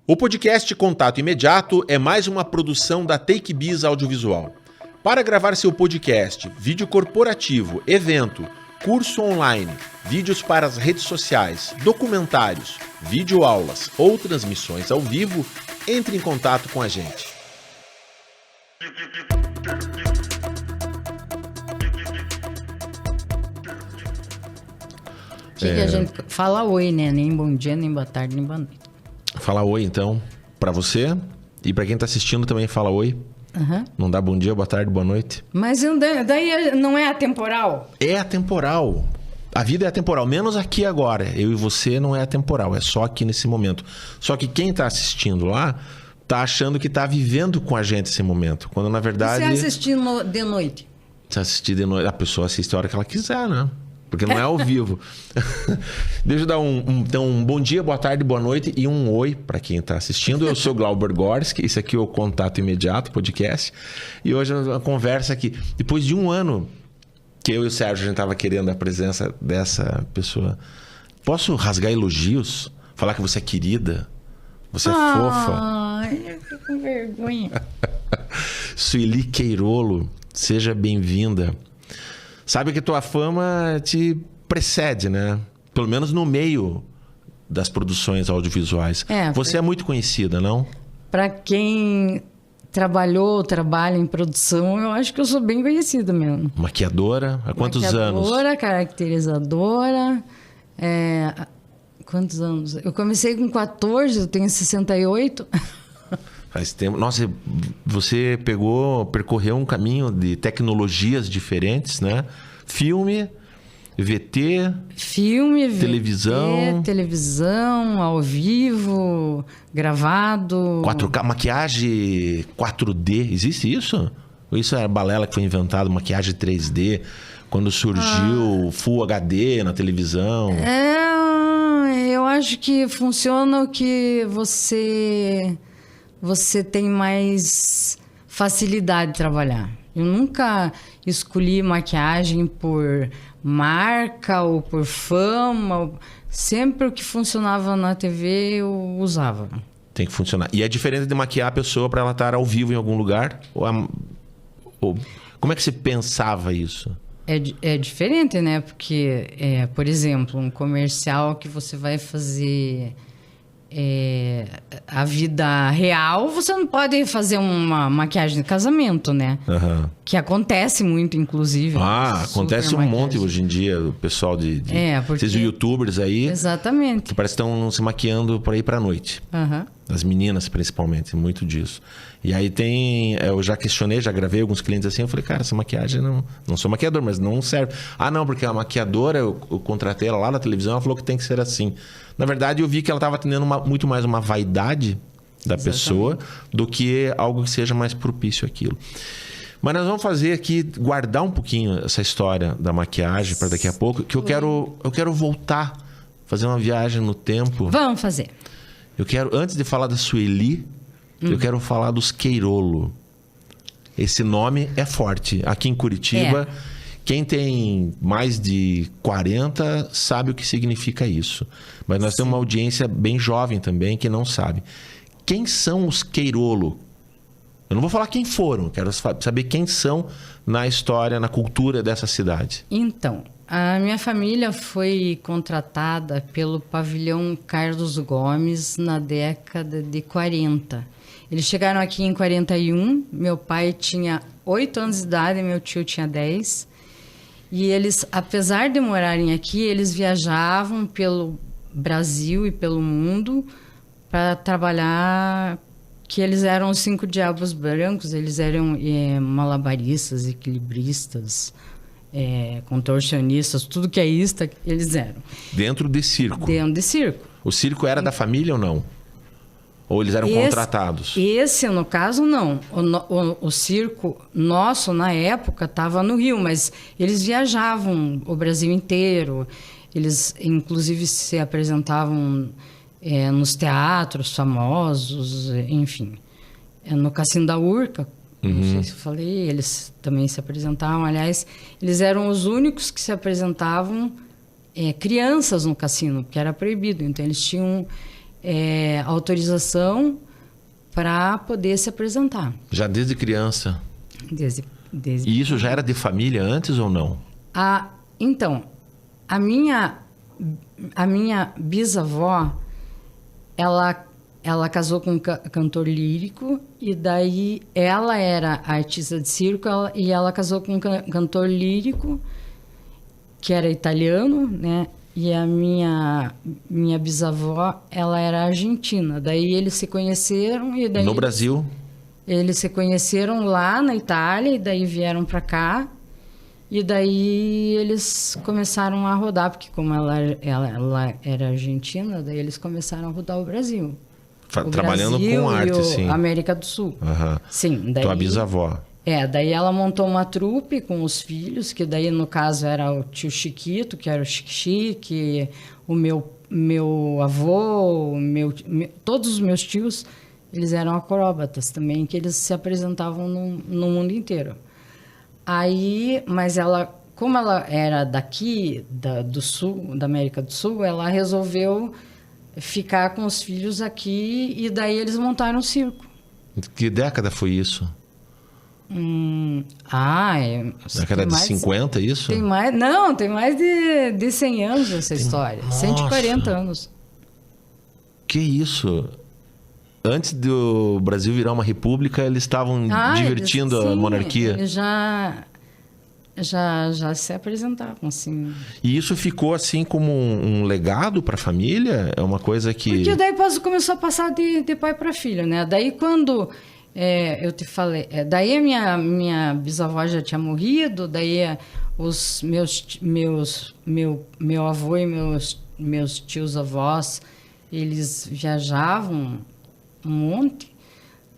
O podcast Contato Imediato é mais uma produção da Take Biz Audiovisual. Para gravar seu podcast, vídeo corporativo, evento, curso online, vídeos para as redes sociais, documentários, videoaulas ou transmissões ao vivo, entre em contato com a gente. Que a gente fala oi, né? Nem bom dia, nem boa tarde, nem boa noite. Fala oi, então, para você e para quem tá assistindo também fala oi. Uhum. Não dá bom dia, boa tarde, boa noite. Mas daí não é atemporal? É atemporal. A vida é atemporal, menos aqui agora. Eu e você não é atemporal, é só aqui nesse momento. Só que quem tá assistindo lá tá achando que tá vivendo com a gente esse momento, quando na verdade... Você assistindo de noite? Se assistir de noite, a pessoa assiste a hora que ela quiser, né? Porque não é ao vivo. Deixa eu dar um bom dia, boa tarde, boa noite e um oi para quem está assistindo. Eu sou Glauber Gorski, esse aqui é o Contato Imediato podcast. E hoje uma conversa aqui. Depois de um ano que eu e o Sérgio a gente estava querendo a presença dessa pessoa. Posso rasgar elogios? Falar que você é querida? Você é fofa? Ai, eu fico com vergonha. Sueli Queirolo, seja bem-vinda. Sabe que tua fama te precede, né? Pelo menos no meio das produções audiovisuais. Você é muito conhecida, não? Para quem trabalha em produção, eu acho que eu sou bem conhecida mesmo. Maquiadora? Há quantos anos? Maquiadora, caracterizadora. Quantos anos? Eu comecei com 14, eu tenho 68. Faz tempo. Nossa, você percorreu um caminho de tecnologias diferentes, né? Filme, VT, televisão, ao vivo, gravado. 4K, maquiagem 4D, existe isso? Ou isso é a balela que foi inventado, maquiagem 3D, quando surgiu Full HD na televisão? Eu acho que funciona o que você tem mais facilidade de trabalhar. Eu nunca escolhi maquiagem por marca ou por fama. Sempre o que funcionava na TV eu usava. Tem que funcionar. E é diferente de maquiar a pessoa para ela estar ao vivo em algum lugar? Ou como é que você pensava isso? É diferente, né? Porque, por exemplo, um comercial que você vai fazer... a vida real, você não pode fazer uma maquiagem de casamento, né? Uhum. Que acontece muito, inclusive. Acontece um monte hoje em dia, o pessoal porque... esses youtubers aí. Exatamente. Que parece que estão se maquiando para ir pra noite. Uhum. As meninas, principalmente, muito disso. E aí eu já questionei, já gravei alguns clientes assim, eu falei, cara, essa maquiagem não sou maquiador, mas não serve. Não, porque a maquiadora, eu contratei ela lá na televisão, ela falou que tem que ser assim. Na verdade, eu vi que ela estava tendo muito mais uma vaidade da pessoa do que algo que seja mais propício àquilo. Mas nós vamos fazer aqui, guardar um pouquinho essa história da maquiagem para daqui a pouco, que eu quero voltar, fazer uma viagem no tempo. Vamos fazer. Eu quero, antes de falar da Sueli, eu quero falar dos Queirolo. Esse nome é forte. Aqui em Curitiba... Quem tem mais de 40 sabe o que significa isso. Mas nós temos uma audiência bem jovem também que não sabe. Quem são os Queirolo? Eu não vou falar quem foram, quero saber quem são na história, na cultura dessa cidade. Então, a minha família foi contratada pelo pavilhão Carlos Gomes na década de 40. Eles chegaram aqui em 41, meu pai tinha 8 anos de idade e meu tio tinha 10. E eles, apesar de morarem aqui, eles viajavam pelo Brasil e pelo mundo para trabalhar, que eles eram os 5 diabos brancos, eles eram malabaristas, equilibristas, contorcionistas, tudo que é isto, eles eram. Dentro de circo? Dentro de circo. O circo era da família ou não? Ou eles eram contratados? Esse, no caso, não. O circo nosso, na época, estava no Rio, mas eles viajavam o Brasil inteiro. Eles, inclusive, se apresentavam nos teatros famosos, enfim. No Cassino da Urca, não sei se eu falei, eles também se apresentavam. Aliás, eles eram os únicos que se apresentavam crianças no cassino, porque era proibido. Então, eles tinham autorização para poder se apresentar. Já desde criança? Desde... E isso já era de família antes ou não? Então, a minha bisavó, ela casou com um cantor lírico, e daí ela era artista de circo, e ela casou com um cantor lírico que era italiano, né? E a minha bisavó, ela era argentina. Daí eles se conheceram e daí... No Brasil? Eles se conheceram lá na Itália e daí vieram para cá. E daí eles começaram a rodar, porque como ela era argentina, daí eles começaram a rodar o Brasil. Trabalhando com arte, sim. América do Sul. Uhum. Sim. Daí, tua bisavó. Daí ela montou uma trupe com os filhos, que daí no caso era o tio Chiquito, que era o Chique-Chique, o meu avô, todos os meus tios, eles eram acróbatas também, que eles se apresentavam no mundo inteiro. Aí, mas ela, como ela era daqui, do Sul, da América do Sul, ela resolveu ficar com os filhos aqui, e daí eles montaram um circo. Que década foi isso? Década de 50, isso? Tem mais de 100 anos essa história. Nossa. 140 anos. Que isso? Antes do Brasil virar uma república, eles estavam divertindo a monarquia? Eles já se apresentavam, assim. E isso ficou, assim, como um legado para a família? É uma coisa que... Porque daí começou a passar de pai para filho, né? Daí quando... eu te falei, daí a minha bisavó já tinha morrido, daí os meu avô e meus tios avós, eles viajavam um monte,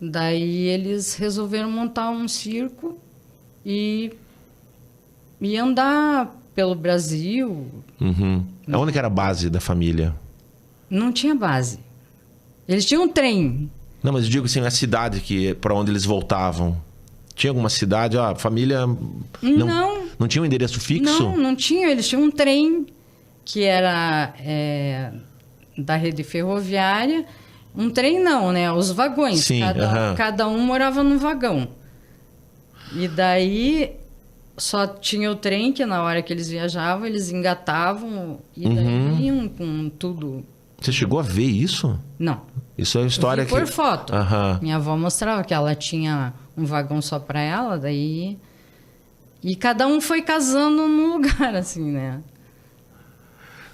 daí eles resolveram montar um circo e andar pelo Brasil. Uhum. Onde que era a base da família? Não tinha base. Eles tinham um trem. Não, mas eu digo assim, a cidade para onde eles voltavam. Tinha alguma cidade? A família... Não tinha um endereço fixo? Não tinha. Eles tinham um trem que era da rede ferroviária. Um trem não, né? Os vagões. Sim, cada um morava num vagão. E daí só tinha o trem, que na hora que eles viajavam, eles engatavam e daí iam com tudo. Você chegou a ver isso? Não. Isso é história eu vi por foto. Uhum. Minha avó mostrava que ela tinha um vagão só para ela, daí... E cada um foi casando num lugar, assim, né?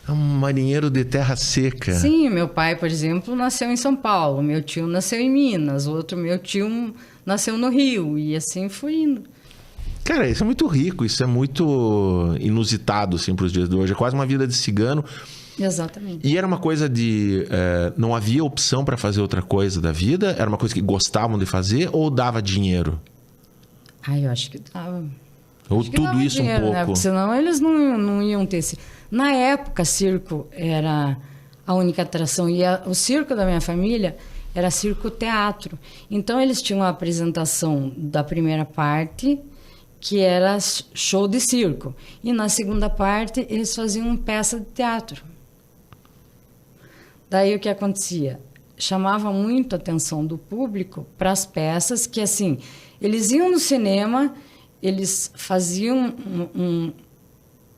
É um marinheiro de terra seca. Sim, meu pai, por exemplo, nasceu em São Paulo. Meu tio nasceu em Minas. Meu tio nasceu no Rio. E assim foi indo. Cara, isso é muito rico. Isso é muito inusitado, assim, para os dias de hoje. É quase uma vida de cigano. Exatamente. E era uma coisa de... não havia opção para fazer outra coisa da vida? Era uma coisa que gostavam de fazer ou dava dinheiro? Eu acho que dava. Ou tudo isso dinheiro, um pouco? Né? Porque senão eles não iam ter... Na época, circo era a única atração. E o circo da minha família era circo-teatro. Então, eles tinham a apresentação da primeira parte, que era show de circo. E na segunda parte, eles faziam peça de teatro. Daí, o que acontecia? Chamava muito a atenção do público para as peças que, assim, eles iam no cinema, eles faziam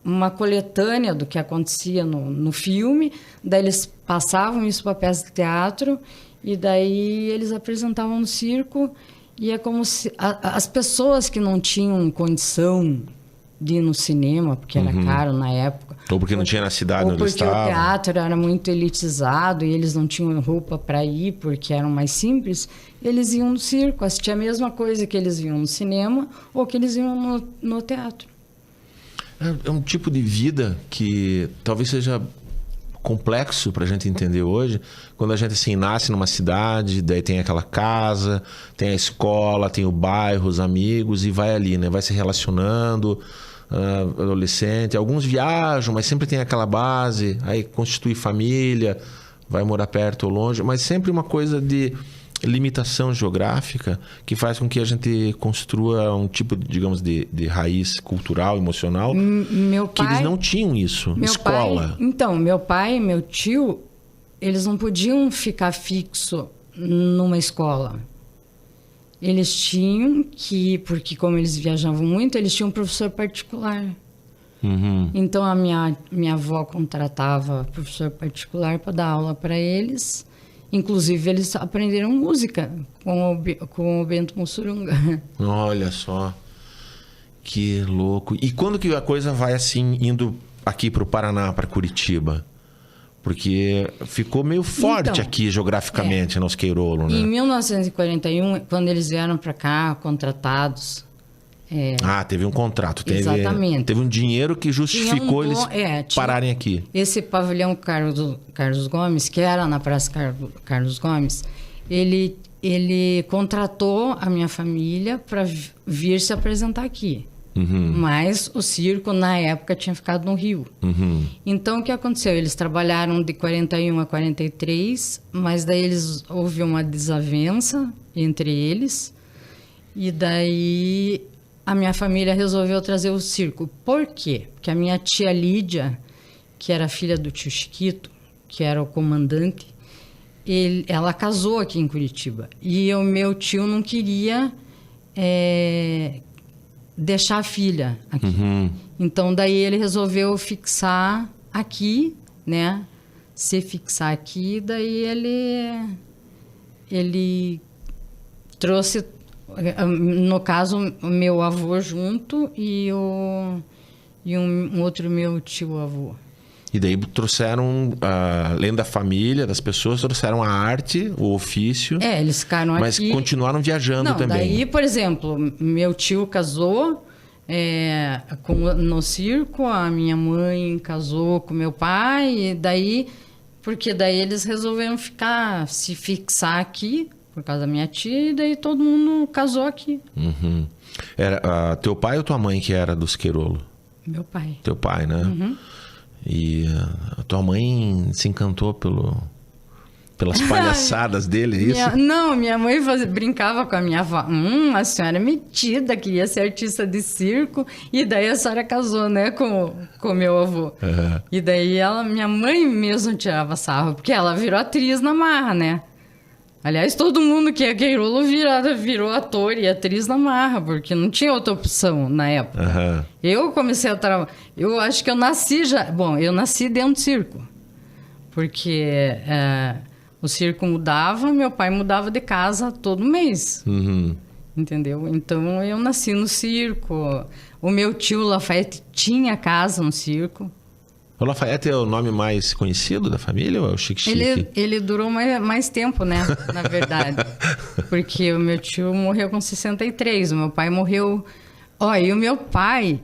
uma coletânea do que acontecia no filme, daí eles passavam isso para a peça de teatro, e daí eles apresentavam no circo, e é como se as pessoas que não tinham condição de ir no cinema, porque era caro na época, ou porque não tinha na cidade onde eles estavam, ou porque o teatro era muito elitizado e eles não tinham roupa para ir porque eram mais simples, eles iam no circo, assistir a mesma coisa que eles iam no cinema ou que eles iam no teatro. É um tipo de vida que talvez seja complexo para a gente entender hoje. Quando a gente assim, nasce numa cidade, daí tem aquela casa, tem a escola, tem o bairro, os amigos, e vai ali, né? Vai se relacionando, adolescente. Alguns viajam, mas sempre tem aquela base, aí constitui família, vai morar perto ou longe, mas sempre uma coisa de limitação geográfica que faz com que a gente construa um tipo, digamos, de raiz cultural, emocional, meu pai, que eles não tinham isso. Escola. Então, meu pai e meu tio, eles não podiam ficar fixo numa escola. Eles tinham que, porque como eles viajavam muito, eles tinham um professor particular. Então a minha avó contratava professor particular para dar aula para eles. Inclusive eles aprenderam música com o Bento Mussurunga. Olha só, que louco. E quando que a coisa vai assim, indo aqui para o Paraná, para Curitiba? Porque ficou meio forte Então, aqui geograficamente, nos Queirolo, né? Em 1941, quando eles vieram para cá, contratados... teve um contrato. Exatamente. Teve um dinheiro que justificou eles pararem aqui. Esse pavilhão Carlos Gomes, que era na Praça Carlos Gomes, ele contratou a minha família para vir se apresentar aqui. Mas o circo, na época, tinha ficado no Rio. Então, o que aconteceu? Eles trabalharam de 41 a 43, mas daí houve uma desavença entre eles. E daí a minha família resolveu trazer o circo. Por quê? Porque a minha tia Lídia, que era filha do tio Chiquito, que era o comandante, ela casou aqui em Curitiba. E o meu tio não queria deixar a filha aqui. Então, daí ele resolveu fixar aqui, né? Se fixar aqui, daí ele trouxe... No caso, o meu avô junto e um outro meu tio-avô. E daí trouxeram, além da família, das pessoas, trouxeram a arte, o ofício. Eles ficaram mas aqui. Mas continuaram viajando também. Daí, por exemplo, meu tio casou no circo, a minha mãe casou com meu pai, e daí... Porque daí eles resolveram se fixar aqui, por causa da minha tia, e daí todo mundo casou aqui. Era teu pai ou tua mãe que era dos Queirolo? Meu pai. Teu pai, né? E a tua mãe se encantou pelas palhaçadas dele, é isso? Minha mãe brincava com a minha avó. A senhora é metida, queria ser artista de circo. E daí a senhora casou, né, com meu avô. E daí minha mãe mesmo tirava sarro, porque ela virou atriz na marra, né? Aliás, todo mundo que é Queirolo virou ator e atriz na marra, porque não tinha outra opção na época. Eu comecei a trabalhar... Eu acho que eu nasci já... Bom, eu nasci dentro do circo. Porque o circo mudava, meu pai mudava de casa todo mês. Entendeu? Então, eu nasci no circo. O meu tio Lafayette tinha casa no circo. O Lafayette é o nome mais conhecido da família ou é o Chique-Chique? Ele durou mais tempo, né? Na verdade. Porque o meu tio morreu com 63, o meu pai morreu... E o meu pai,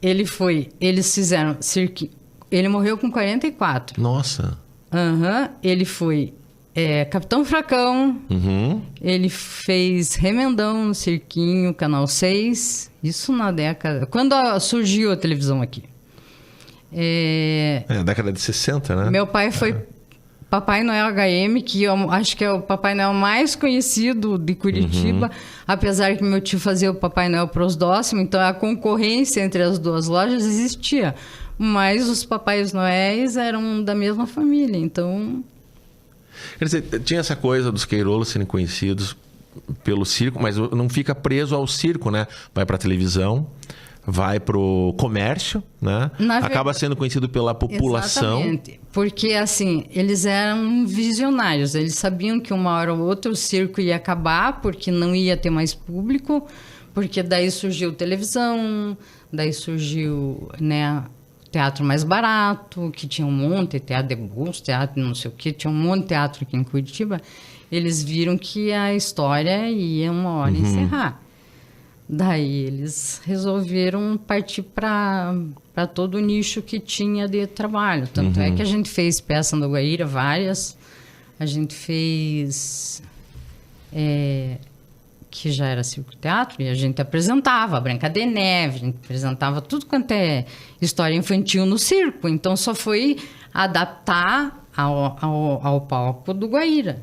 eles fizeram circo... Ele morreu com 44. Nossa! Ele foi Capitão Fracão, ele fez Remendão no Cirquinho, Canal 6, isso na década... Quando surgiu a televisão aqui. Década de 60, né? Meu pai foi Papai Noel HM, que eu acho que é o Papai Noel mais conhecido de Curitiba, apesar que meu tio fazia o Papai Noel pros Dócimos, então a concorrência entre as duas lojas existia, mas os Papais Noéis eram da mesma família, então... Quer dizer, tinha essa coisa dos Queirolos serem conhecidos pelo circo, mas não fica preso ao circo, né? Vai pra televisão... Vai pro comércio, né? Acaba sendo conhecido pela população. Exatamente. Porque, assim, eles eram visionários. Eles sabiam que uma hora ou outra o circo ia acabar, porque não ia ter mais público, porque daí surgiu televisão, daí surgiu, né, teatro mais barato, que tinha um monte de teatro de bolso, teatro não sei o quê, tinha um monte de teatro aqui em Curitiba. Eles viram que a história ia uma hora encerrar. Daí eles resolveram partir para todo o nicho que tinha de trabalho. Tanto é que a gente fez peça no Guaíra, várias. A gente fez... que já era circo-teatro, e a gente apresentava Branca de Neve, a gente apresentava tudo quanto é história infantil no circo. Então só foi adaptar ao palco do Guaíra.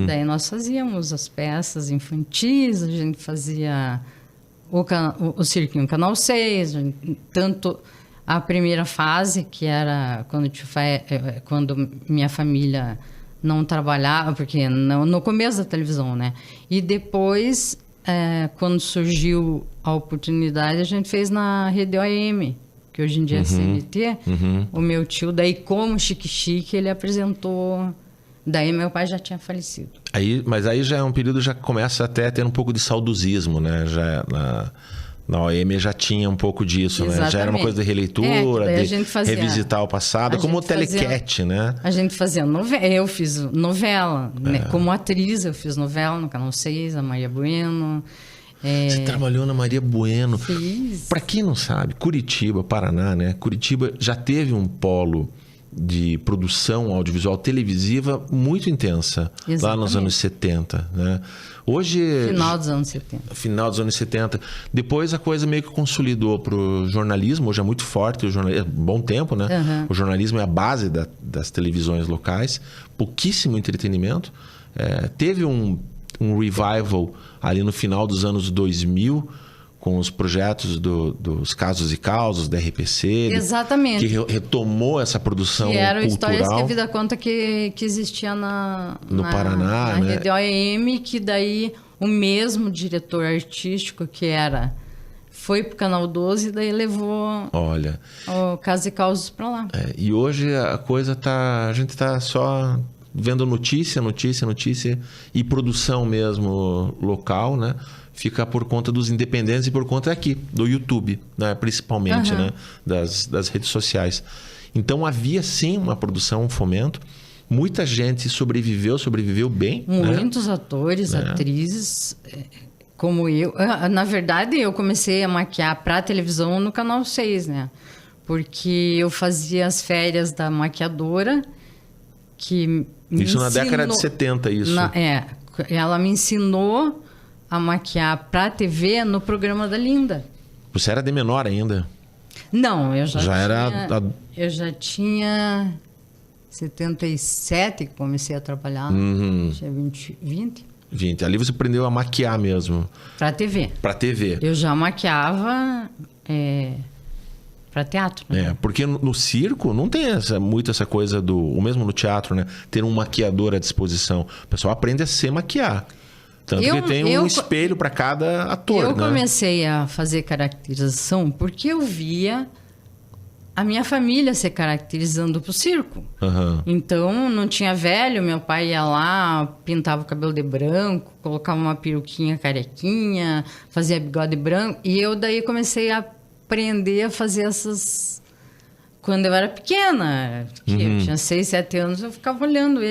Daí nós fazíamos as peças infantis, a gente fazia o Cirquinho Canal 6, tanto A primeira fase, que era quando minha família não trabalhava, porque no começo da televisão, né? E depois, quando surgiu a oportunidade, a gente fez na Rede OAM, que hoje em dia é CNT. O meu tio, daí como Chique, ele apresentou... Daí meu pai já tinha falecido. Mas aí já é um período, já começa até a ter um pouco de saudosismo, né? Já na OAM já tinha um pouco disso, né? Já era uma coisa de releitura, de revisitar o passado, como o Telecat, né? A gente fazia novela, eu fiz novela, né? Como atriz eu fiz novela no Canal 6, a Maria Bueno. Você trabalhou na Maria Bueno. Fiz. Para quem não sabe, Curitiba, Paraná, né? Curitiba já teve um polo de produção audiovisual televisiva muito intensa. Exatamente. Lá nos anos 70, né? Hoje... Final dos anos 70. Final dos anos 70. Depois a coisa meio que consolidou para o jornalismo. Hoje é muito forte o jornalismo. Bom tempo, né? O jornalismo é a base das televisões locais. Pouquíssimo entretenimento. Teve um revival ali no final dos anos 2000, com os projetos dos Casos e Causos, da RPC. Exatamente. Que retomou essa produção cultural. Que eram histórias que a vida conta que existia no Paraná, na né? Rede OAM, que daí o mesmo diretor artístico que foi pro Canal 12 e daí levou o Casos e Causos para lá. E hoje a coisa a gente tá só vendo notícia e produção mesmo local, né? Fica por conta dos independentes e por conta aqui, do YouTube, né? Principalmente, né? Das redes sociais. Então havia sim uma produção, um fomento. Muita gente sobreviveu bem. Muitos atores, atrizes, como eu. Na verdade, eu comecei a maquiar para televisão no Canal 6, né? Porque eu fazia as férias da maquiadora, que isso na década de 70, isso. Ela me ensinou a maquiar para TV no programa da Linda. Você era de menor ainda? Não, eu eu já tinha 77 que comecei a trabalhar. Tinha 20. Ali você aprendeu a maquiar mesmo. Para TV. Para TV. Eu já maquiava para teatro. Né? Porque no circo não tem muito essa coisa ou mesmo no teatro, né? Ter um maquiador à disposição. O pessoal aprende a se maquiar. Tanto que tem um espelho para cada ator, Eu comecei a fazer caracterização porque eu via a minha família se caracterizando pro circo. Então, não tinha velho, meu pai ia lá, pintava o cabelo de branco, colocava uma peruquinha carequinha, fazia bigode branco. E eu daí comecei a aprender a fazer essas... Quando eu era pequena, eu tinha 6, 7 anos, eu ficava olhando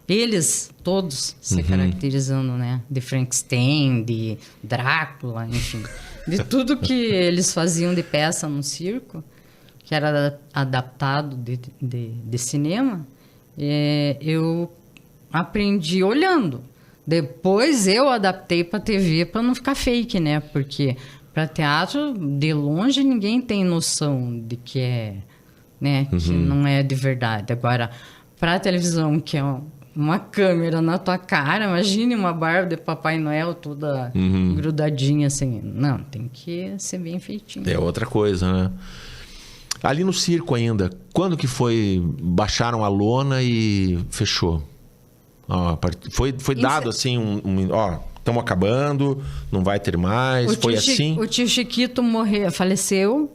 eles todos se caracterizando, né? De Frankenstein, de Drácula, enfim. De tudo que eles faziam de peça no circo, que era adaptado de cinema, eu aprendi olhando. Depois eu adaptei para TV para não ficar fake, né? Porque para teatro, de longe, ninguém tem noção de que né? Que não é de verdade. Agora, para televisão, que é uma câmera na tua cara, imagine uma barba de Papai Noel toda grudadinha assim. Não, tem que ser bem feitinho. É outra coisa, né? Ali no circo ainda, quando que baixaram a lona e fechou? Foi dado assim, estamos acabando, não vai ter mais, foi assim? O tio Chiquito faleceu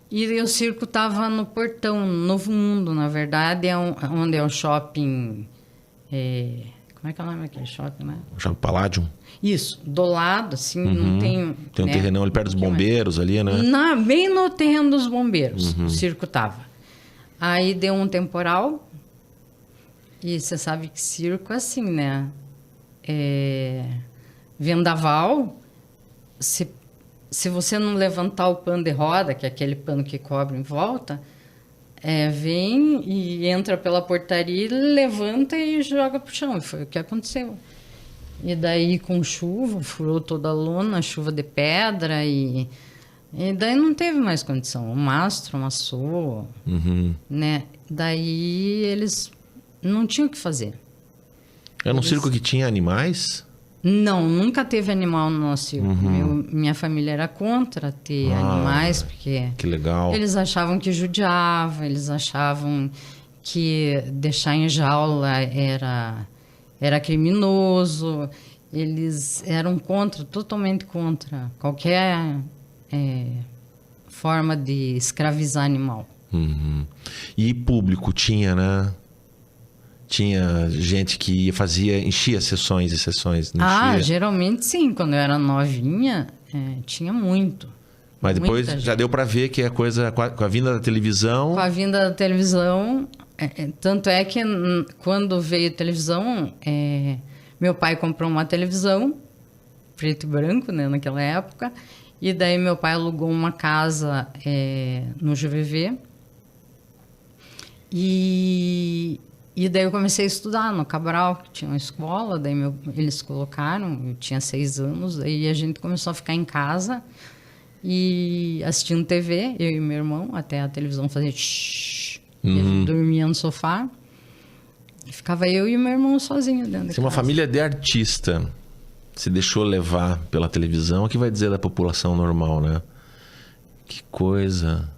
e o circo estava no Portão, Novo Mundo, na verdade, onde é um shopping... como é que é o nome daquele shopping, né? O shopping Palladium? Isso, do lado, assim, não tem... Tem um terrenão ali perto dos bombeiros, ali, né? Bem no terreno dos bombeiros, o circo tava. Aí deu um temporal, e você sabe que circo é assim, né? Vendaval, se você não levantar o pano de roda, que é aquele pano que cobre em volta... vem e entra pela portaria, levanta e joga pro chão. Foi o que aconteceu. E daí, com chuva, furou toda a lona, chuva de pedra, e daí não teve mais condição. O mastro amassou, né? Daí eles não tinham o que fazer. Era um circo que tinha animais? Não, nunca teve animal no nosso circo. Minha família era contra ter animais, porque que legal. Eles achavam que judiava, eles achavam que deixar em jaula era criminoso. Eles eram totalmente contra qualquer forma de escravizar animal. E público tinha, né? Tinha gente que enchia sessões e sessões. Não enchia? Geralmente sim. Quando eu era novinha, tinha muito. Mas depois já deu para ver que a coisa, com a vinda da televisão... Com a vinda da televisão, tanto é que quando veio a televisão, meu pai comprou uma televisão, preto e branco, né, naquela época, e daí meu pai alugou uma casa no GVV, e daí eu comecei a estudar no Cabral, que tinha uma escola, daí eles colocaram, eu tinha 6 anos, daí a gente começou a ficar em casa e assistindo TV, eu e meu irmão, até a televisão fazer shhh, e a gente dormia no sofá, e ficava eu e meu irmão sozinho dentro de casa. Se uma família de artista se deixou levar pela televisão, o que vai dizer da população normal, né? Que coisa...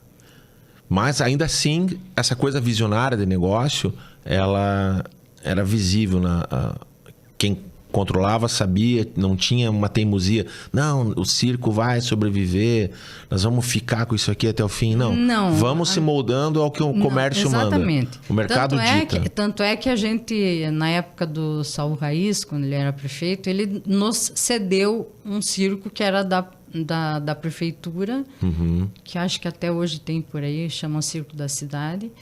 Mas, ainda assim, essa coisa visionária de negócio, ela era visível. Quem controlava sabia, não tinha uma teimosia. Não, o circo vai sobreviver, nós vamos ficar com isso aqui até o fim. Não. Vamos se moldando ao que o comércio exatamente. manda. O mercado dita. Tanto é que a gente, na época do Saul Raiz, quando ele era prefeito, ele nos cedeu um circo que era da prefeitura, que acho que até hoje tem por aí, chama Circo da Cidade.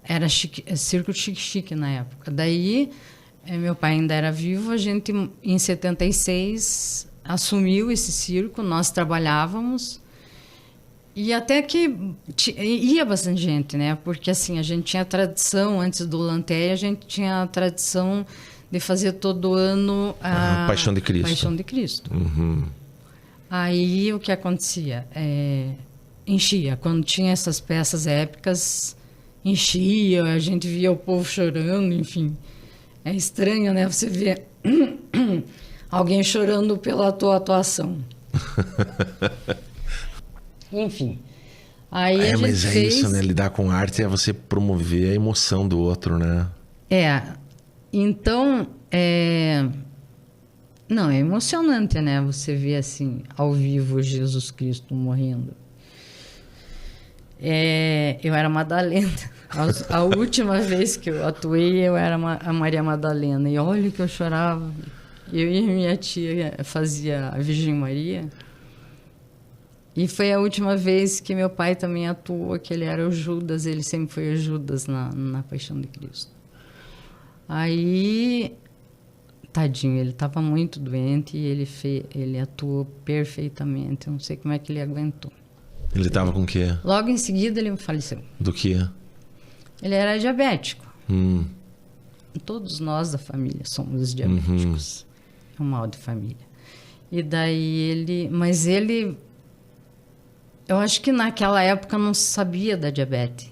Era Circo Chique na época. Daí, meu pai ainda era vivo, a gente, em 76, assumiu esse circo, nós trabalhávamos, e até que ia bastante gente, né? Porque, assim, a gente tinha tradição, antes do Lanterra, a gente tinha a tradição de fazer todo ano a Paixão de Cristo. Paixão de Cristo. Aí o que acontecia? Enchia. Quando tinha essas peças épicas, enchia, a gente via o povo chorando, enfim. É estranho, né? Você vê alguém chorando pela tua atuação. Enfim. Aí a gente mas fez... isso, né? Lidar com arte é você promover a emoção do outro, né? Então, não, é emocionante, né? Você vê, assim, ao vivo Jesus Cristo morrendo. Eu era Madalena. A última vez que eu atuei, eu era a Maria Madalena. E olha que eu chorava. Eu e minha tia fazia a Virgem Maria. E foi a última vez que meu pai também atuou, que ele era o Judas. Ele sempre foi o Judas na Paixão de Cristo. Aí, tadinho, ele estava muito doente e ele atuou perfeitamente. Eu não sei como é que ele aguentou. Ele estava com o quê? Logo em seguida, ele faleceu. Do quê? Ele era diabético. Todos nós da família somos diabéticos. É um mal de família. E daí mas ele... Eu acho que naquela época não se sabia da diabetes.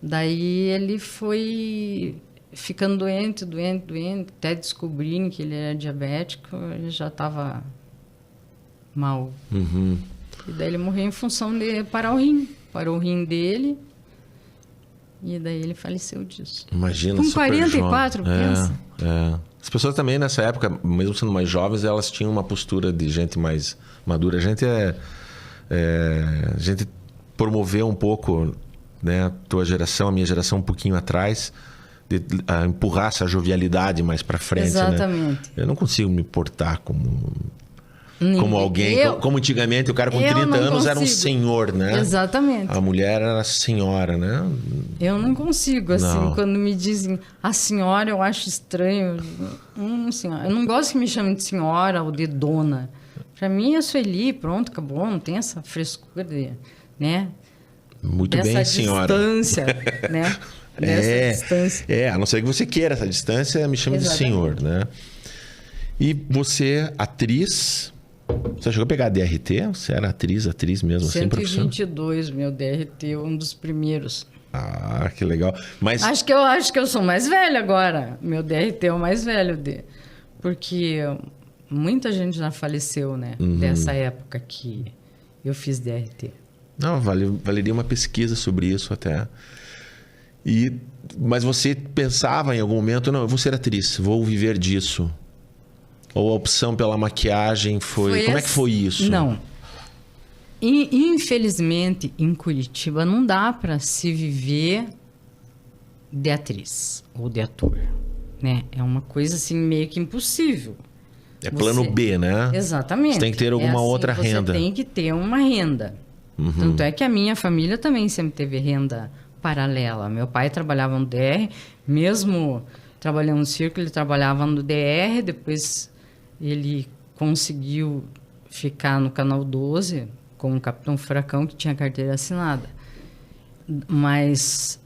Daí ele foi ficando doente, até descobrirem que ele era diabético, ele já estava mal. E daí ele morreu em função de parar o rim. Parou o rim dele e daí ele faleceu disso. Imagina, com super 44, jovem. pensa. As pessoas também nessa época, mesmo sendo mais jovens, elas tinham uma postura de gente mais madura. A gente promoveu um pouco, né, a tua geração, a minha geração um pouquinho atrás, de empurrar essa jovialidade mais para frente. Exatamente. Né? Eu não consigo me portar como alguém, como antigamente o cara com 30 anos era um senhor, né? Exatamente. A mulher era senhora, né? Eu não consigo, assim, Não. quando me dizem a senhora, eu acho estranho. Senhora. Eu não gosto que me chamem de senhora ou de dona. Para mim, eu sou Eli, pronto, acabou, não tem essa frescura, né? Muito bem, senhora. Distância, né? Dessa distância. A não ser que você queira essa distância, me chama de senhor, né? E você, atriz... Você chegou a pegar DRT? Você era atriz mesmo, assim, profissional? 122, meu DRT, um dos primeiros. Ah, que legal. Mas... Acho que eu sou mais velha agora. Meu DRT é o mais velho. porque muita gente já faleceu, né? Dessa época que eu fiz DRT. Não, valeria uma pesquisa sobre isso até. Mas você pensava em algum momento, não, eu vou ser atriz, vou viver disso? Ou a opção pela maquiagem foi... Como é que foi isso? Não. Infelizmente, em Curitiba, não dá para se viver de atriz ou de ator, né? É uma coisa assim meio que impossível. É plano B, né? Exatamente. Você tem que ter alguma outra renda. Você tem que ter uma renda. Tanto é que a minha família também sempre teve renda paralela. Meu pai trabalhava no DR, mesmo trabalhando no circo, ele trabalhava no DR, depois ele conseguiu ficar no Canal 12 como Capitão Furacão, que tinha carteira assinada. Mas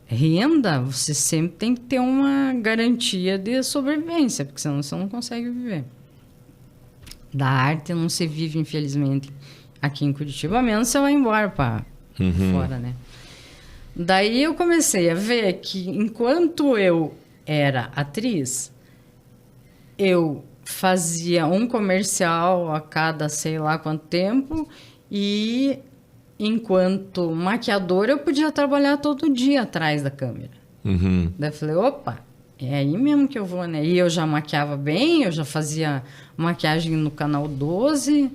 renda, você sempre tem que ter uma garantia de sobrevivência, porque senão você não consegue viver. Da arte não se vive, infelizmente, aqui em Curitiba, menos você vai embora para fora, né? Daí eu comecei a ver que enquanto eu era atriz, eu fazia um comercial a cada sei lá quanto tempo e enquanto maquiadora eu podia trabalhar todo dia atrás da câmera. Daí eu falei, opa, é aí mesmo que eu vou, né? E eu já maquiava bem, eu já fazia maquiagem no Canal 12,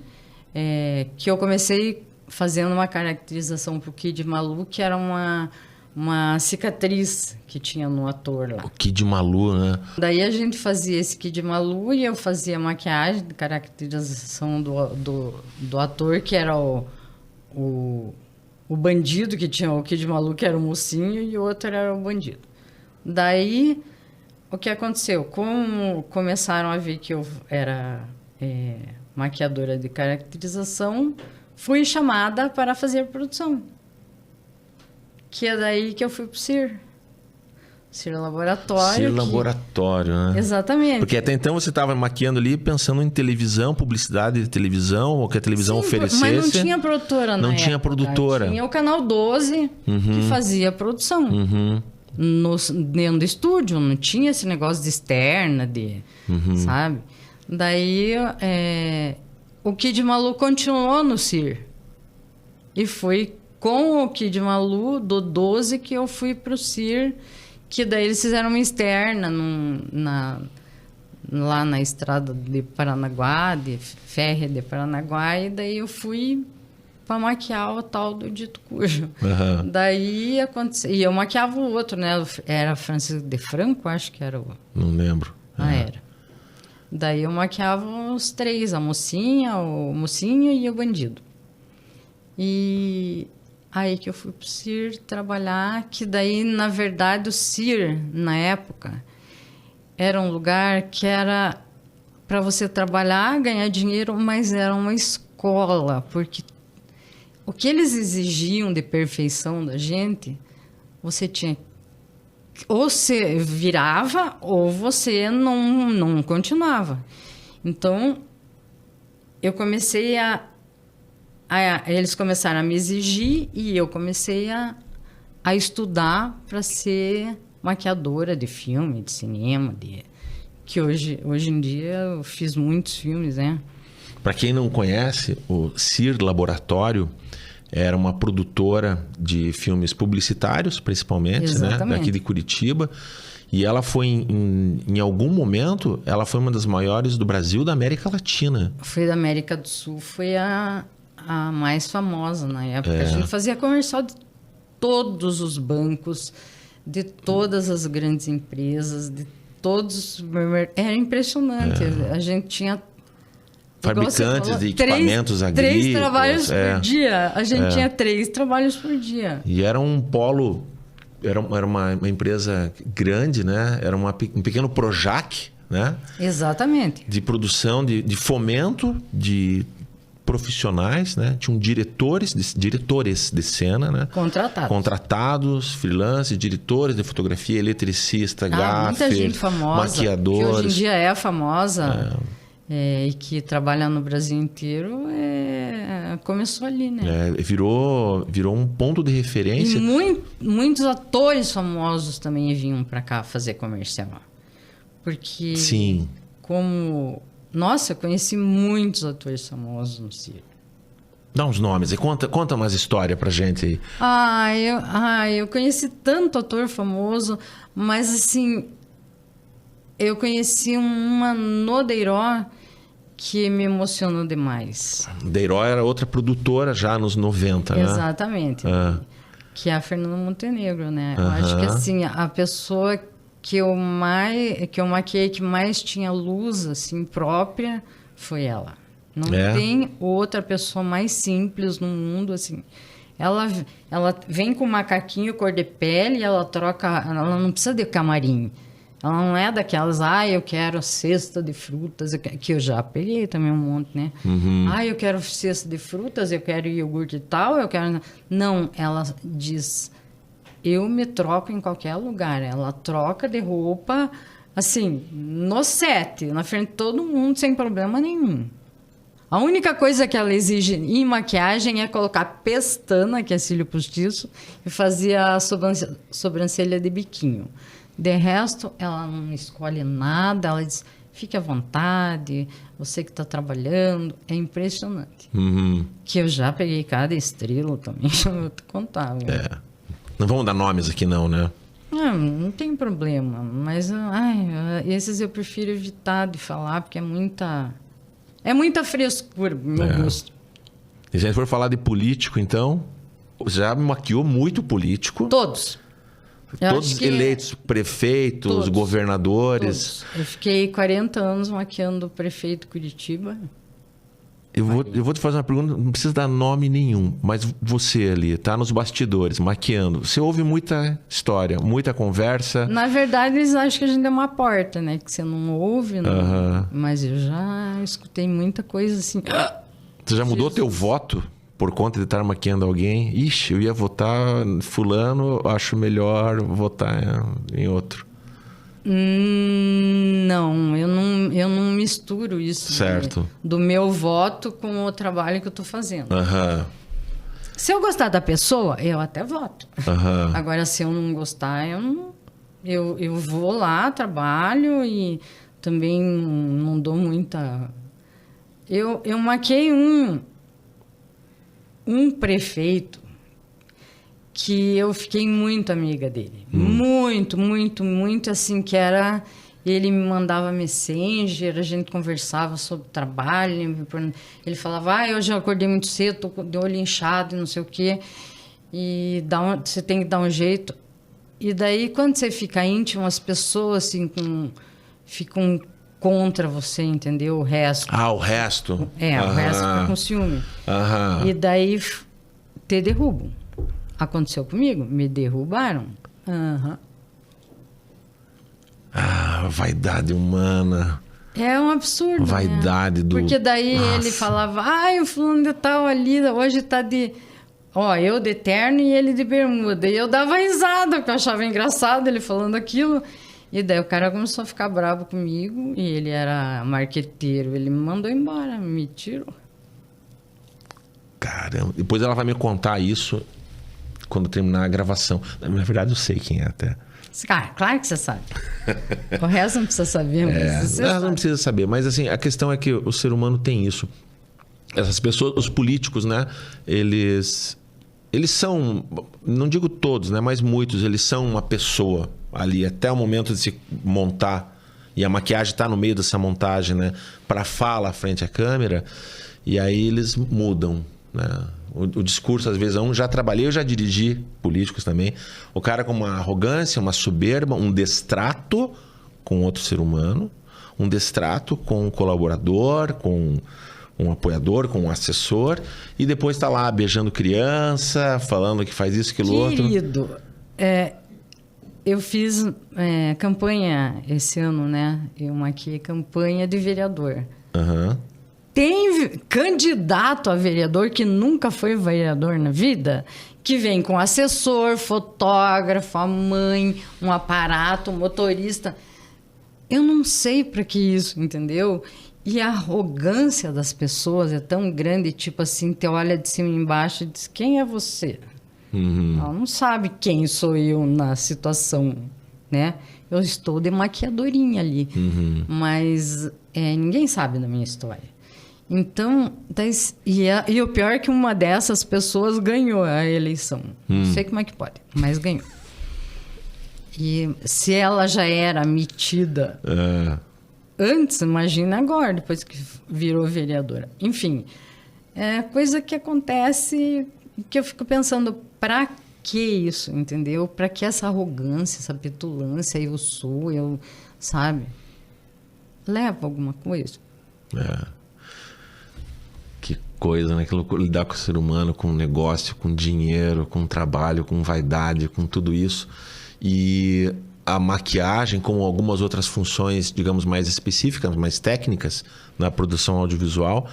que eu comecei fazendo uma caracterização pro Kid Malu, que era uma cicatriz que tinha no ator lá. O Kid Malu, né? Daí a gente fazia esse Kid Malu e eu fazia maquiagem, caracterização do ator, que era o bandido, que tinha o Kid Malu, que era o mocinho, e o outro era o bandido. Daí, o que aconteceu? Como começaram a ver que eu era maquiadora de caracterização, fui chamada para fazer produção. Que é daí que eu fui pro CIR. CIR Laboratório. CIR Laboratório, né? Exatamente. Porque até então você estava maquiando ali, pensando em televisão, publicidade de televisão, ou que a televisão oferecesse. Mas não tinha produtora na época. Não tinha produtora. Tinha o Canal 12 que fazia produção. Dentro do estúdio, não tinha esse negócio de externa, sabe? Daí, o Kid Malu continuou no CIR. E foi com o Kid Malu, do 12, que eu fui pro CIR, que daí eles fizeram uma externa lá na estrada de Paranaguá, de férrea de Paranaguá, e daí eu fui para maquiar o tal do Dito Cujo. Daí aconteceu. E eu maquiava o outro, né? Era Francisco de Franco, acho que era o... Não lembro. Era. Daí eu maquiava os três, a mocinha, o mocinho e o bandido. E aí que eu fui pro CIR trabalhar, que daí, na verdade, o CIR, na época, era um lugar que era para você trabalhar, ganhar dinheiro, mas era uma escola, porque o que eles exigiam de perfeição da gente, você tinha... Ou você virava, ou você não continuava. Então, eu comecei eles começaram a me exigir e eu comecei a estudar para ser maquiadora de filme, de cinema, que hoje em dia eu fiz muitos filmes, né? Para quem não conhece, o CIR Laboratório era uma produtora de filmes publicitários, principalmente, né? Daqui de Curitiba. E ela foi, em algum momento, ela foi uma das maiores do Brasil, da América Latina. Foi da América do Sul, foi a mais famosa na época. A gente fazia comercial de todos os bancos, de todas as grandes empresas, de todos os supermercados. Era impressionante. A gente tinha... Fabricantes de equipamentos agrícolas. 3 trabalhos por dia. A gente tinha 3 trabalhos por dia. E era um polo... Era uma empresa grande, né? Era um pequeno Projac, né? Exatamente. De produção, de fomento de profissionais, né? Tinham diretores de cena, né? Contratados, freelance, diretores de fotografia, eletricista, gaffer, muita gente famosa, maquiadores. Que hoje em dia é famosa e que trabalha no Brasil inteiro, começou ali, né? Virou um ponto de referência. E muitos atores famosos também vinham para cá fazer comercial. Porque Sim. Nossa, eu conheci muitos atores famosos no circo. Dá uns nomes e conta umas histórias pra gente aí. Eu conheci tanto ator famoso, mas assim, eu conheci uma no Deiró que me emocionou demais. Deiró era outra produtora já nos 90, né? Exatamente. Que é a Fernanda Montenegro, né? Eu acho que assim, a pessoa que eu maquiei que mais tinha luz assim própria foi ela. Não tem outra pessoa mais simples no mundo assim. Ela vem com macaquinho cor de pele, ela troca, ela não precisa de camarim. Ela não é daquelas, eu quero cesta de frutas, que eu já peguei também um monte, né? Eu quero cesta de frutas, eu quero iogurte e tal, eu quero... Não, ela diz, eu me troco em qualquer lugar. Ela troca de roupa, assim, no set, na frente de todo mundo, sem problema nenhum. A única coisa que ela exige em maquiagem é colocar pestana, que é cílio postiço, e fazer a sobrancelha de biquinho. De resto, ela não escolhe nada, ela diz, fique à vontade, você que está trabalhando, é impressionante. Que eu já peguei cada estrela também, eu vou te contar. Não vamos dar nomes aqui não, né? Não tem problema, mas esses eu prefiro evitar de falar, porque é muita frescura pro meu gosto. E se a gente for falar de político, então, já maquiou muito político. Todos. Todos eleitos, prefeitos, todos, governadores. Todos. Eu fiquei 40 anos maquiando o prefeito de Curitiba. Eu vou te fazer uma pergunta, não precisa dar nome nenhum, mas você ali, tá nos bastidores, maquiando. Você ouve muita história, muita conversa. Na verdade, eles acham que a gente é uma porta, né? Que você não ouve, não. Mas eu já escutei muita coisa assim. Você já mudou teu voto por conta de estar maquiando alguém? Ixi, eu ia votar fulano, acho melhor votar em outro. Não, eu não misturo isso certo. Do meu voto com o trabalho que eu estou fazendo. Se eu gostar da pessoa, eu até voto. Agora, se eu não gostar, eu vou lá, trabalho e também não dou muita... Eu maquiei um prefeito que eu fiquei muito amiga dele. Muito, muito, muito, assim, que era... Ele me mandava messenger, a gente conversava sobre trabalho. Ele falava, hoje eu acordei muito cedo, tô de olho inchado e não sei o quê. E você tem que dar um jeito. E daí, quando você fica íntimo, as pessoas, assim, ficam contra você, entendeu? O resto. O resto? O resto fica com ciúme. E daí, te derrubam. Aconteceu comigo, me derrubaram. Vaidade humana. É um absurdo, vaidade, né? Porque daí ele falava, o fulano de tal ali, hoje tá de... eu de terno e ele de bermuda. E eu dava risada, porque eu achava engraçado ele falando aquilo. E daí o cara começou a ficar bravo comigo, e ele era marqueteiro. Ele me mandou embora, me tirou. Caramba. Depois ela vai me contar isso quando terminar a gravação. Na verdade, eu sei quem é até. Claro que você sabe. O resto não precisa saber. Não precisa saber. Mas assim, a questão é que o ser humano tem isso. Essas pessoas, os políticos, né? Eles são, não digo todos, né? Mas muitos, eles são uma pessoa ali até o momento de se montar. E a maquiagem está no meio dessa montagem, né? Para fala à frente à câmera. E aí eles mudam, né? O discurso, às vezes, eu já trabalhei, eu já dirigi políticos também. O cara com uma arrogância, uma soberba, um destrato com outro ser humano, um destrato com um colaborador, com um apoiador, com um assessor, e depois está lá beijando criança, falando que faz isso, aquilo outro. Querido, eu fiz campanha esse ano, né? Eu maquiei campanha de vereador. Tem candidato a vereador que nunca foi vereador na vida, que vem com assessor, fotógrafo, a mãe, um aparato, um motorista. Eu não sei para que isso, entendeu? E a arrogância das pessoas é tão grande, tipo assim, você olha de cima e embaixo e diz, quem é você? Ela não sabe quem sou eu na situação, né? Eu estou de maquiadorinha ali. Mas ninguém sabe da minha história. Então, e o pior é que uma dessas pessoas ganhou a eleição. Não sei como é que pode, mas ganhou. E se ela já era metida antes, imagina agora, depois que virou vereadora. Enfim, é coisa que acontece que eu fico pensando, para que isso, entendeu? Para que essa arrogância, essa petulância, sabe? Leva alguma coisa? Que coisa, né? Lidar com o ser humano, com negócio, com dinheiro, com trabalho, com vaidade, com tudo isso. E a maquiagem, como algumas outras funções, digamos, mais específicas, mais técnicas na produção audiovisual,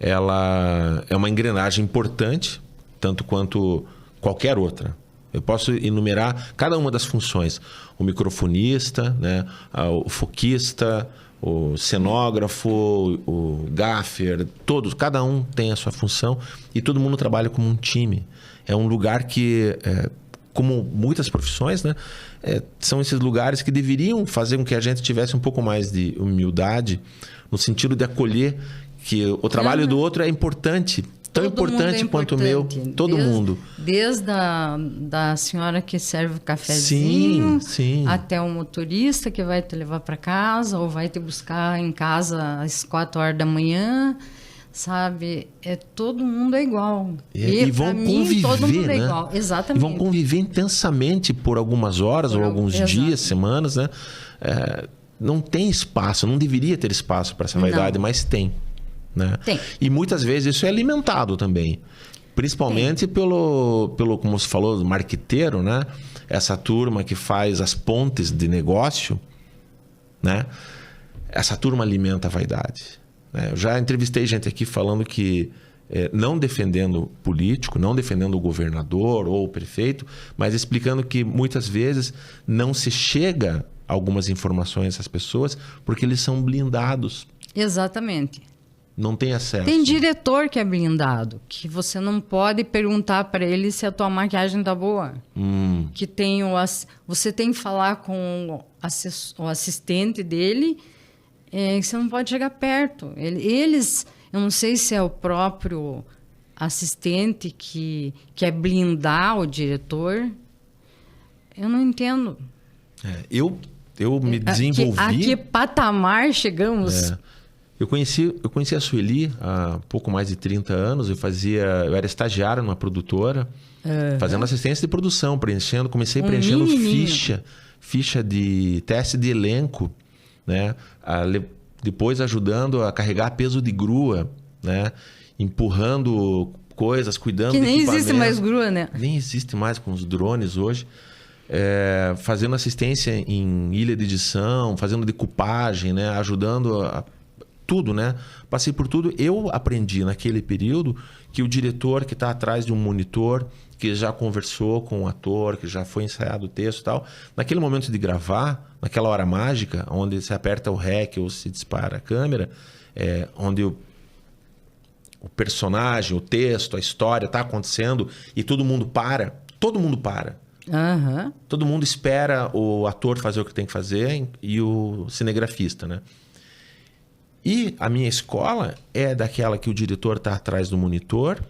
ela é uma engrenagem importante, tanto quanto qualquer outra. Eu posso enumerar cada uma das funções. O microfonista, né? O foquista, o cenógrafo, o gaffer, todos, cada um tem a sua função e todo mundo trabalha como um time. É um lugar que, como muitas profissões, né? São esses lugares que deveriam fazer com que a gente tivesse um pouco mais de humildade, no sentido de acolher que o trabalho do outro é importante, tão importante quanto o meu, todo mundo. Desde da senhora que serve o cafezinho, sim. até o motorista que vai te levar para casa ou vai te buscar em casa às 4 horas da manhã, sabe? Todo mundo é igual. E vão conviver, todo mundo né? é igual. Exatamente. E vão conviver intensamente por algumas horas ou alguns dias, semanas, né? Não tem espaço, não deveria ter espaço para essa vaidade, mas tem. Né? Tem. E muitas vezes isso é alimentado também. Principalmente pelo, como você falou, marqueteiro, né? Essa turma que faz as pontes de negócio, né? Essa turma alimenta a vaidade. Né? Eu já entrevistei gente aqui falando que, não defendendo político, não defendendo o governador ou o prefeito, mas explicando que muitas vezes não se chega a algumas informações a essas pessoas porque eles são blindados. Exatamente. Não tem acesso. Tem diretor que é blindado, que você não pode perguntar para ele se a tua maquiagem tá boa. Que tem você tem que falar com o assistente dele, você não pode chegar perto. Eles, eu não sei se é o próprio assistente que quer blindar o diretor. Eu não entendo. Eu me desenvolvi... A que patamar chegamos? Eu conheci a Sueli há pouco mais de 30 anos. Eu era estagiário numa produtora, fazendo assistência de produção, comecei preenchendo ficha de teste de elenco, né? Depois ajudando a carregar peso de grua, né? Empurrando coisas, cuidando de equipamento. Que nem existe mais grua, né? Nem existe mais com os drones hoje. Fazendo assistência em ilha de edição, fazendo decupagem, né? Ajudando tudo, né? Passei por tudo. Eu aprendi naquele período que o diretor que está atrás de um monitor, que já conversou com o ator, que já foi ensaiado o texto e tal, naquele momento de gravar, naquela hora mágica, onde se aperta o REC ou se dispara a câmera, onde o personagem, o texto, a história está acontecendo e todo mundo para. Todo mundo para. Todo mundo espera o ator fazer o que tem que fazer e o cinegrafista, né? E a minha escola é daquela que o diretor está atrás do monitor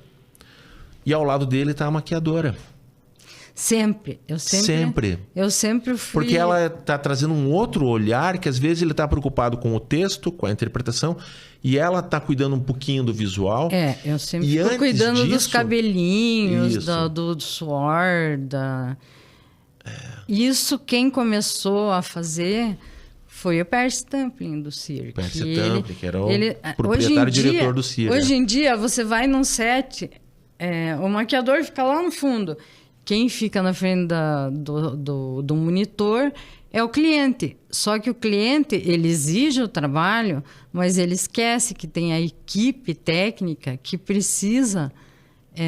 e ao lado dele está a maquiadora. Sempre. Eu sempre fui... Porque ela está trazendo um outro olhar que às vezes ele está preocupado com o texto, com a interpretação, e ela está cuidando um pouquinho do visual. Eu sempre estou cuidando dos cabelinhos, do suor, Isso quem começou a fazer... Foi o Percy Tamplin do circo. Percy Tamplin, que era o proprietário e diretor do circo. Hoje em dia, você vai num set, o maquiador fica lá no fundo. Quem fica na frente do monitor é o cliente. Só que o cliente, ele exige o trabalho, mas ele esquece que tem a equipe técnica que precisa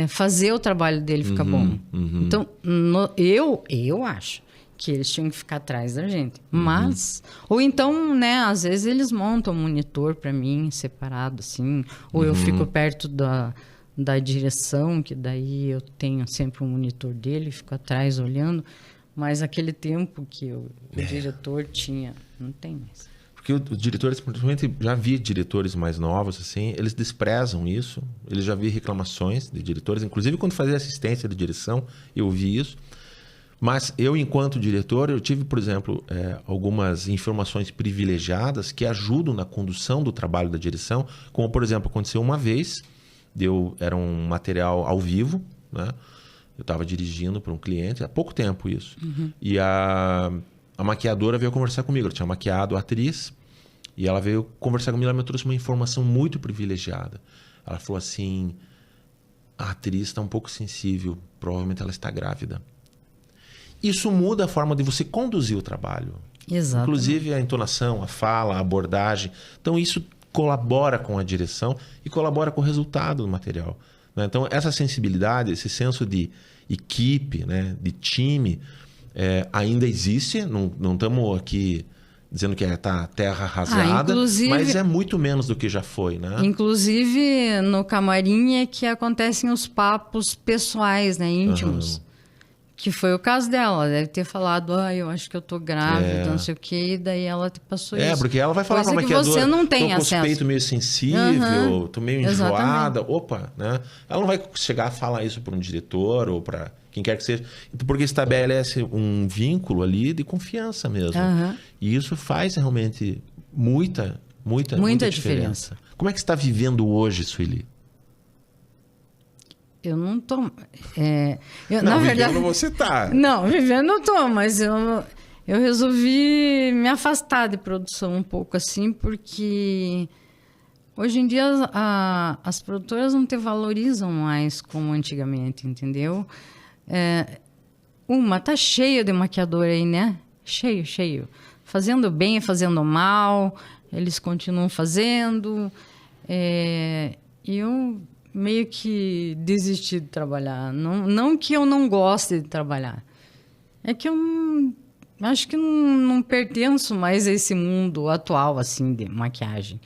fazer o trabalho dele ficar bom. Então, eu acho que eles tinham que ficar atrás da gente. Mas... Ou então, né? Às vezes eles montam um monitor para mim, separado, assim. Ou eu fico perto da direção, que daí eu tenho sempre um monitor dele, fico atrás olhando. Mas aquele tempo que o diretor tinha, não tem mais. Porque os diretores, principalmente, já vi diretores mais novos, assim, eles desprezam isso. Eles já vi reclamações de diretores, inclusive quando fazia assistência de direção, eu vi isso. Mas eu, enquanto diretor, eu tive, por exemplo, algumas informações privilegiadas que ajudam na condução do trabalho da direção. Como, por exemplo, aconteceu uma vez, era um material ao vivo, né? Eu estava dirigindo para um cliente, há pouco tempo isso. E a maquiadora veio conversar comigo. Ela tinha maquiado a atriz e ela veio conversar comigo. Ela me trouxe uma informação muito privilegiada. Ela falou assim, a atriz está um pouco sensível, provavelmente ela está grávida. Isso muda a forma de você conduzir o trabalho. Exato. Inclusive a entonação, a fala, a abordagem. Então isso colabora com a direção e colabora com o resultado do material, né? Então essa sensibilidade, esse senso de equipe, né, de time, ainda existe. Não estamos aqui dizendo que está terra arrasada, mas é muito menos do que já foi, né? Inclusive no camarim é que acontecem os papos pessoais, né, íntimos. Que foi o caso dela. Deve ter falado, eu acho que eu tô grávida, não sei o quê. E daí ela te passou isso. Porque ela vai falar pra maquiadora, você não tem tô com os peitos meio sensível, tô meio enjoada. Opa, né? Ela não vai chegar a falar isso para um diretor ou para quem quer que seja. Porque estabelece um vínculo ali de confiança mesmo. E isso faz realmente muita diferença. Como é que você está vivendo hoje, Sueli? Eu não tô... Não, na verdade, vivendo você tá. Não, vivendo eu tô, mas eu resolvi me afastar de produção um pouco assim, porque hoje em dia as produtoras não te valorizam mais como antigamente, entendeu? Tá cheio de maquiador aí, né? Cheio. Fazendo bem, fazendo mal, eles continuam fazendo. E eu meio que desisti de trabalhar. Não que eu não goste de trabalhar. É que eu acho que não pertenço mais a esse mundo atual, assim, de maquiagem.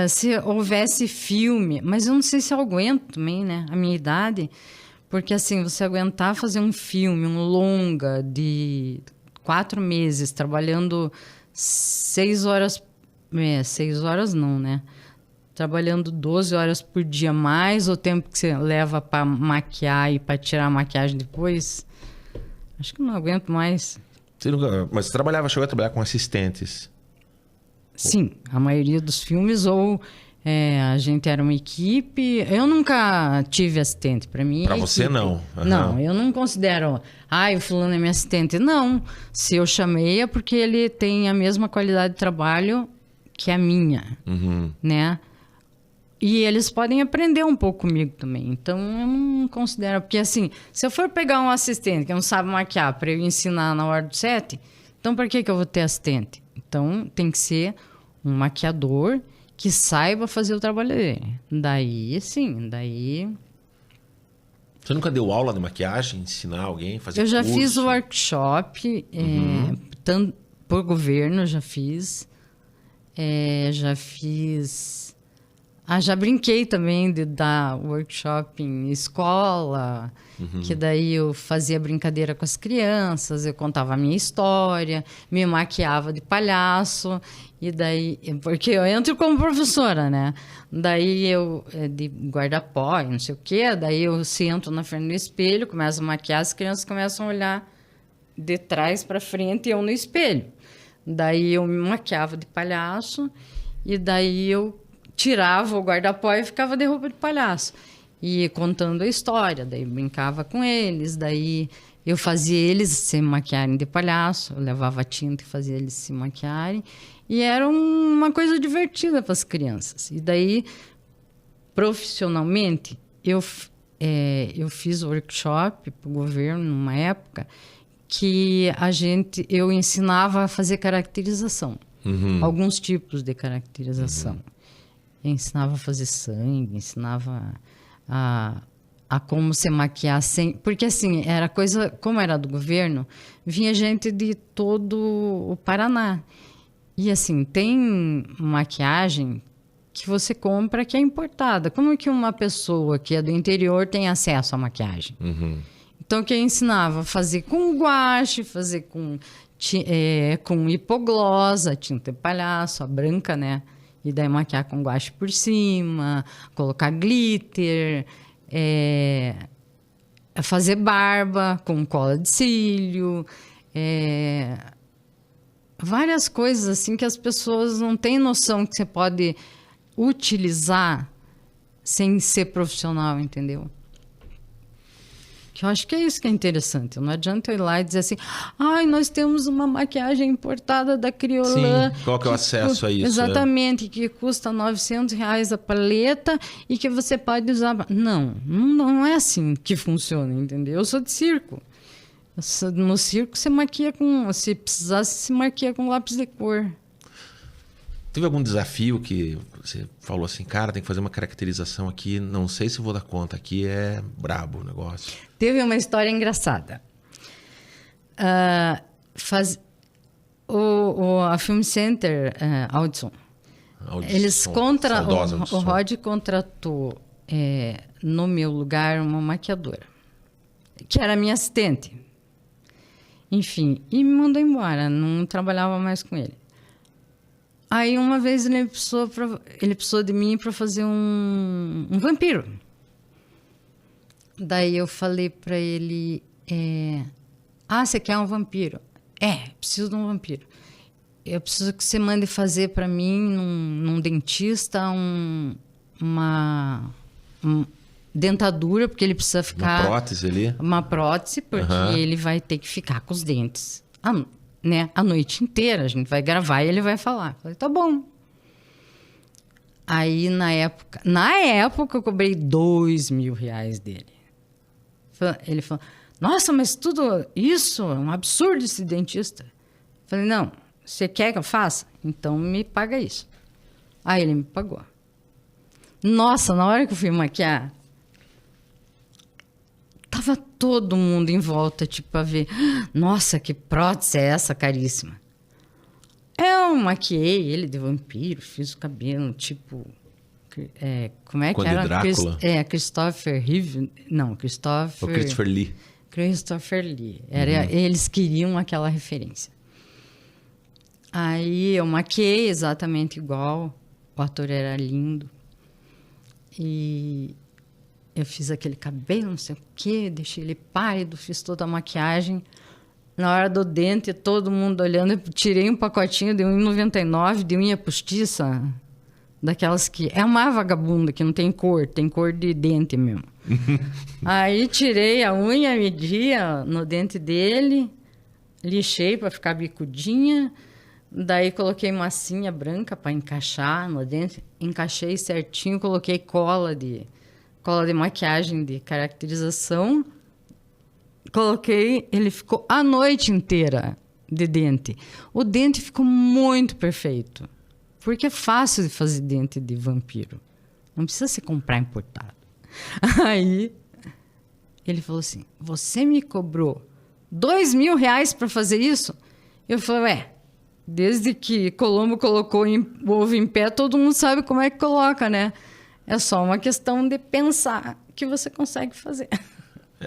Se houvesse filme... Mas eu não sei se eu aguento também, né? A minha idade. Porque, assim, você aguentar fazer um filme, um longa de 4 meses, trabalhando 6 horas... 6 horas não, né? Trabalhando 12 horas por dia, mais o tempo que você leva para maquiar e para tirar a maquiagem depois, acho que não aguento mais. Mas você chegou a trabalhar com assistentes? Sim, a maioria dos filmes, ou a gente era uma equipe. Eu nunca tive assistente, para mim. Para você, não? Não, eu não considero, o fulano é meu assistente. Não, se eu chamei é porque ele tem a mesma qualidade de trabalho que a minha, né? E eles podem aprender um pouco comigo também. Então, eu não considero... Porque, assim, se eu for pegar um assistente que não sabe maquiar para eu ensinar na hora do set, então, por que eu vou ter assistente? Então, tem que ser um maquiador que saiba fazer o trabalho dele. Daí, sim, Você nunca deu aula de maquiagem? Ensinar alguém? Fazer curso? Eu já fiz o workshop, por governo, já fiz. Já fiz... já brinquei também de dar workshop em escola, que daí eu fazia brincadeira com as crianças, eu contava a minha história, me maquiava de palhaço, e daí... Porque eu entro como professora, né? Daí eu, de guarda-pó, não sei o quê, daí eu sento na frente do espelho, começo a maquiar, as crianças começam a olhar de trás para frente e eu no espelho. Daí eu me maquiava de palhaço, e daí eu tirava o guarda-pó e ficava de roupa de palhaço. E contando a história, daí brincava com eles, daí eu fazia eles se maquiarem de palhaço, eu levava tinta e fazia eles se maquiarem. E era uma coisa divertida para as crianças. E daí, profissionalmente, eu fiz workshop para o governo numa época que eu ensinava a fazer caracterização. Alguns tipos de caracterização. Eu ensinava a fazer sangue, ensinava a como se maquiar sem... Porque, assim, era coisa... Como era do governo, vinha gente de todo o Paraná. E, assim, tem maquiagem que você compra que é importada. Como que uma pessoa que é do interior tem acesso à maquiagem? Então, quem ensinava a fazer com guache, fazer com hipoglosa, tinta de palhaço, a branca, né? E daí maquiar com guache por cima, colocar glitter, fazer barba com cola de cílio, várias coisas assim que as pessoas não têm noção que você pode utilizar sem ser profissional, entendeu? Que eu acho que é isso que é interessante. Não adianta eu ir lá e dizer assim, nós temos uma maquiagem importada da Kriolan. Sim, qual que é o acesso a isso? Exatamente, que custa R$900 a paleta e que você pode usar... Não é assim que funciona, entendeu? Eu sou de circo. No circo você maquia com... Se precisasse, se maquia com lápis de cor. Teve algum desafio que você falou assim, cara, tem que fazer uma caracterização aqui, não sei se vou dar conta, aqui é brabo o negócio. Teve uma história engraçada. A Film Center, Audison, eles o Rod contratou no meu lugar uma maquiadora, que era minha assistente. Enfim, e me mandou embora, não trabalhava mais com ele. Aí, uma vez, ele precisou de mim para fazer um vampiro. Daí, eu falei para ele... você quer um vampiro? Preciso de um vampiro. Eu preciso que você mande fazer para mim, num dentista, uma dentadura, porque ele precisa ficar... Uma prótese ali? Uma prótese, porque ele vai ter que ficar com os dentes... a noite inteira, a gente vai gravar e ele vai falar. Falei, tá bom. Aí, na época eu cobrei R$2.000 dele. Ele falou, nossa, mas tudo isso é um absurdo esse dentista. Falei, não, você quer que eu faça? Então me paga isso. Aí ele me pagou. Nossa, na hora que eu fui maquiar, tava todo mundo em volta, a ver. Nossa, que prótese é essa, caríssima? Eu maquiei ele de vampiro, fiz o cabelo, como é que era? Drácula? Christopher Reeve. Não, Christopher... O Christopher Lee. Christopher Lee. Eles queriam aquela referência. Aí eu maquiei exatamente igual. O ator era lindo. E... eu fiz aquele cabelo, não sei o quê, deixei ele pálido, fiz toda a maquiagem. Na hora do dente, todo mundo olhando, eu tirei um pacotinho de R$1,99 de unha postiça, daquelas que... é uma vagabunda, que não tem cor de dente mesmo. Aí tirei a unha, media no dente dele, lixei para ficar bicudinha, daí coloquei massinha branca para encaixar no dente, encaixei certinho, coloquei cola de maquiagem, de caracterização. Coloquei, ele ficou a noite inteira de dente. O dente ficou muito perfeito. Porque é fácil de fazer dente de vampiro. Não precisa se comprar importado. Aí, ele falou assim, você me cobrou R$2.000 para fazer isso? Eu falei, desde que Colombo colocou o ovo em pé, todo mundo sabe como é que coloca, né? É só uma questão de pensar que você consegue fazer.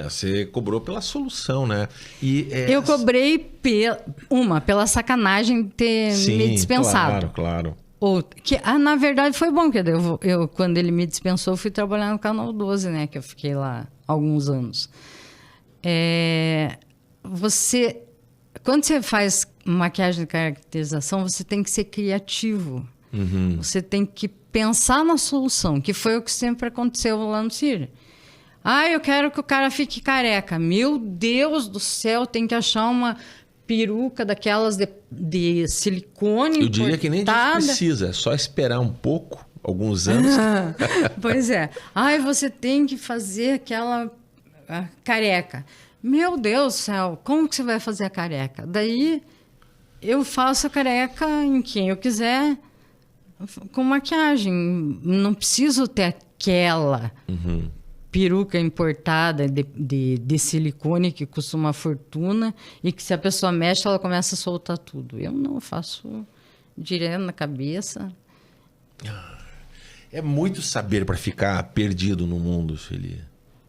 Você cobrou pela solução, né? Eu cobrei pela sacanagem de ter me dispensado. Claro. Na verdade, foi bom, porque quando ele me dispensou, eu fui trabalhar no Canal 12, né? Que eu fiquei lá alguns anos. Quando você faz maquiagem de caracterização, você tem que ser criativo. Você tem que pensar na solução, que foi o que sempre aconteceu lá no CIR. Eu quero que o cara fique careca. Meu Deus do céu, tem que achar uma peruca daquelas de silicone. Eu diria que nem disso precisa, é só esperar um pouco, alguns anos. Pois é. Você tem que fazer aquela careca. Meu Deus do céu, como que você vai fazer a careca? Daí eu faço a careca em quem eu quiser, com maquiagem. Não preciso ter aquela peruca importada de silicone que custa uma fortuna e que se a pessoa mexe, ela começa a soltar tudo. Eu não, faço direto na cabeça. É muito saber para ficar perdido no mundo, Sueli.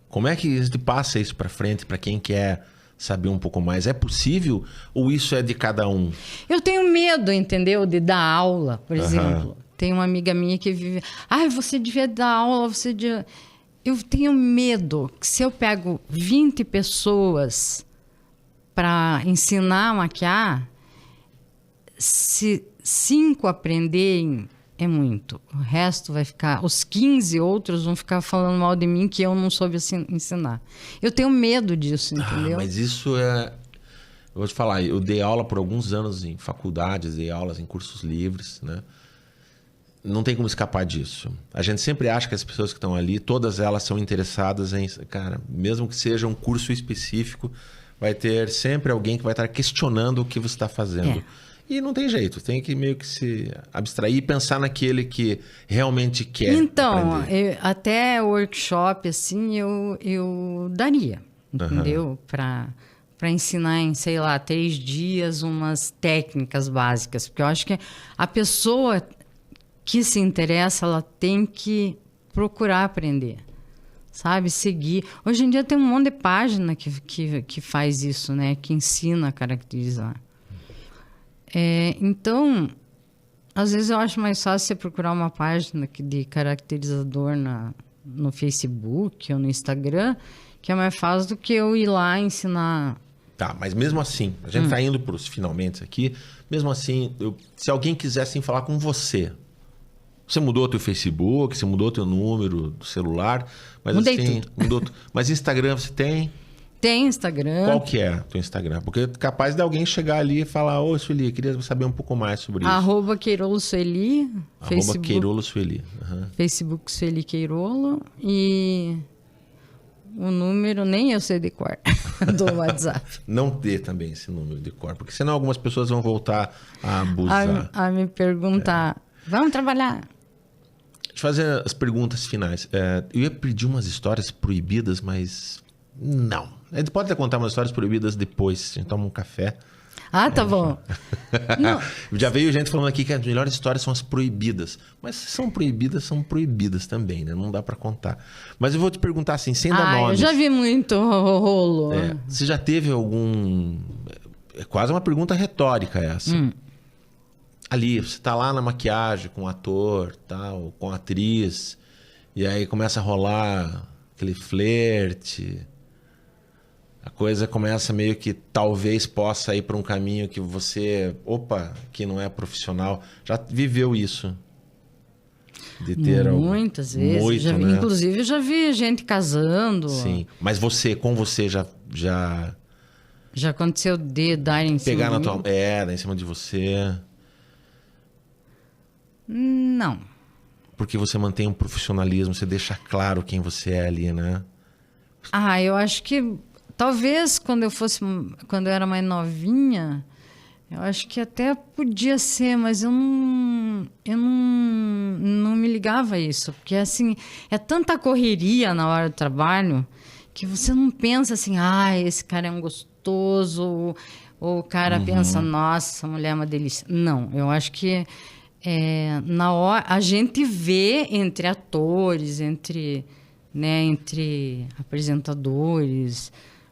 Como é que a gente passa isso para frente para quem quer saber um pouco mais? É possível ou isso é de cada um? Eu tenho medo, entendeu? De dar aula, por exemplo. Tem uma amiga minha que vive... você devia dar aula, você devia... Eu tenho medo que se eu pego 20 pessoas para ensinar a maquiar, se 5 aprenderem, é muito. O resto vai ficar... Os 15 outros vão ficar falando mal de mim que eu não soube ensinar. Eu tenho medo disso, entendeu? Mas isso é... Eu vou te falar, eu dei aula por alguns anos em faculdades, dei aulas em cursos livres, né? Não tem como escapar disso. A gente sempre acha que as pessoas que estão ali, todas elas são interessadas em... Cara, mesmo que seja um curso específico, vai ter sempre alguém que vai estar questionando o que você está fazendo. E não tem jeito, tem que meio que se abstrair e pensar naquele que realmente quer aprender. Até workshop, assim, eu daria, entendeu? Para ensinar em, sei lá, 3 dias umas técnicas básicas. Porque eu acho que a pessoa que se interessa, ela tem que procurar aprender, sabe? Seguir. Hoje em dia tem um monte de página que faz isso, né? Que ensina a caracterizar. Então, às vezes eu acho mais fácil você procurar uma página de caracterizador no Facebook ou no Instagram, que é mais fácil do que eu ir lá ensinar. Tá, mas mesmo assim, a gente tá indo para os finalmente aqui, mesmo assim, se alguém quisesse falar com você mudou o teu Facebook, você mudou o teu número do celular, mas mudei assim, tudo. Mas Instagram você tem? Tem Instagram. Qual que é o teu Instagram? Porque é capaz de alguém chegar ali e falar: ô, Sueli, queria saber um pouco mais sobre isso. @Queirolo Sueli. @Queirolo Sueli. Facebook Sueli Queirolo. E o número nem eu sei de cor do WhatsApp. Não dê também esse número de cor, porque senão algumas pessoas vão voltar a abusar. A me perguntar: vamos trabalhar? Deixa eu fazer as perguntas finais. Eu ia pedir umas histórias proibidas, mas não. A gente pode até contar umas histórias proibidas depois. A gente toma um café. Tá bom. Já veio gente falando aqui que as melhores histórias são as proibidas. Mas se são proibidas também, né? Não dá pra contar. Mas eu vou te perguntar assim, sem dar nomes. Eu já vi muito rolo. Você já teve algum... É quase uma pergunta retórica essa. Ali, você tá lá na maquiagem com o ator, tal, com a atriz, e aí começa a rolar aquele flerte, a coisa começa meio que talvez possa ir para um caminho que você, que não é profissional. Já viveu isso? De ter muitas vezes. Muito, né? Inclusive, eu já vi gente casando. Sim, mas com você já... Já aconteceu de dar em cima pegar de mim? dar em cima de você... Não. Porque você mantém um profissionalismo, você deixa claro quem você é ali, né? Eu acho que talvez quando eu era mais novinha, eu acho que até podia ser, mas eu não me ligava a isso. Porque assim, é tanta correria na hora do trabalho que você não pensa assim, esse cara é um gostoso, ou o cara pensa, nossa, essa mulher é uma delícia. Não, eu acho que na hora a gente vê entre atores, entre apresentadores.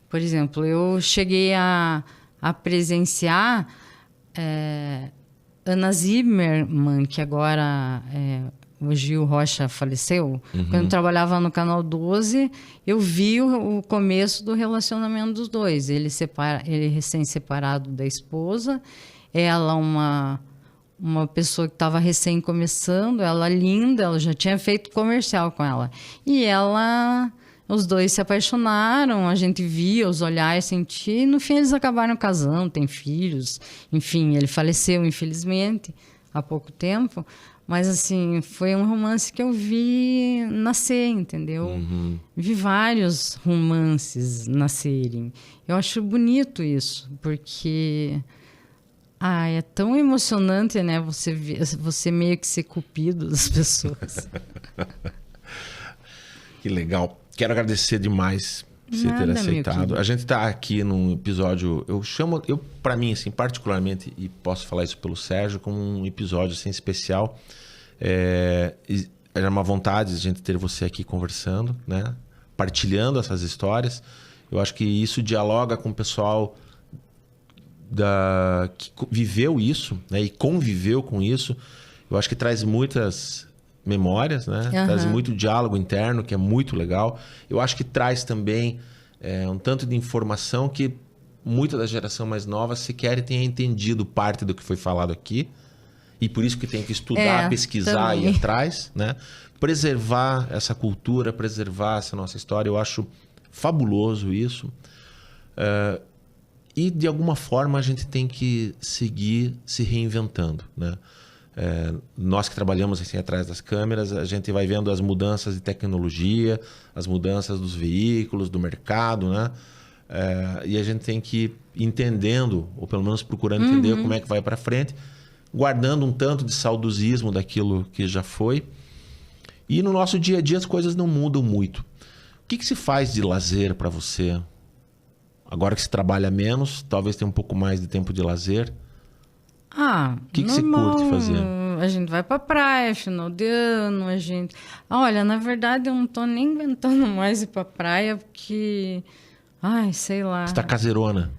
Por exemplo, eu cheguei a presenciar Ana Zimmermann, que agora o Gil Rocha faleceu. Quando eu trabalhava no Canal 12, eu vi o começo do relacionamento dos dois. Ele recém-separado da esposa, ela uma pessoa que estava recém começando, ela linda, ela já tinha feito comercial com ela. E os dois se apaixonaram, a gente via os olhares, sentia, e no fim eles acabaram casando, têm filhos. Enfim, ele faleceu, infelizmente, há pouco tempo. Mas, assim, foi um romance que eu vi nascer, entendeu? Vi vários romances nascerem. Eu acho bonito isso, porque... é tão emocionante, né? Você meio que ser cupido das pessoas. Que legal. Quero agradecer demais por você ter aceitado. A gente está aqui num episódio... para mim, assim, particularmente, e posso falar isso pelo Sérgio, como um episódio assim, especial. Era uma vontade de a gente ter você aqui conversando, né? partilhando essas histórias. Eu acho que isso dialoga com o pessoal que viveu isso, né, e conviveu com isso. Eu acho que traz muitas memórias, né? Traz muito diálogo interno, que é muito legal. Eu acho que traz também um tanto de informação que muita da geração mais nova sequer tenha entendido parte do que foi falado aqui. E por isso que tem que estudar, pesquisar e ir atrás, né? Preservar essa cultura, preservar essa nossa história. Eu acho fabuloso isso. E de alguma forma a gente tem que seguir se reinventando, né? Nós que trabalhamos assim atrás das câmeras, a gente vai vendo as mudanças de tecnologia, as mudanças dos veículos, do mercado, né? E a gente tem que ir entendendo, ou pelo menos procurando entender como é que vai para frente, guardando um tanto de saudosismo daquilo que já foi. E no nosso dia a dia as coisas não mudam muito. O que se faz de lazer para você? Agora que se trabalha menos, talvez tenha um pouco mais de tempo de lazer. O que você curte fazer? A gente vai pra praia, final de ano, a gente... Olha, na verdade eu não tô nem inventando mais ir pra praia, porque... Ai, sei lá. Você tá caseirona?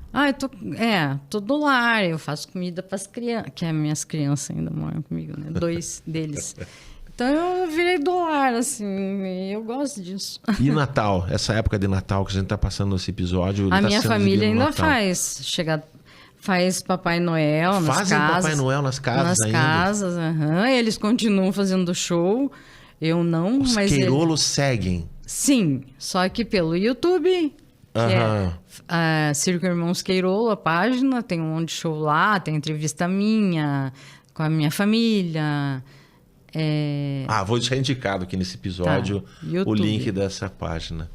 Tô do lar, eu faço comida pras crianças, que as minhas crianças ainda moram comigo, né? 2 deles. Então eu virei do lar, assim, e eu gosto disso. E Natal? Essa época de Natal que a gente tá passando esse episódio... A minha família ainda faz Papai Noel nas casas. Fazem Papai Noel nas casas ainda? Nas casas, Eles continuam fazendo show. Eu não, Os mas... Queirolos seguem? Sim, só que pelo YouTube, que é Circo Irmãos Queirolo, a página. Tem um monte de show lá, tem entrevista minha, com a minha família. Vou deixar indicado aqui nesse episódio o link dessa página.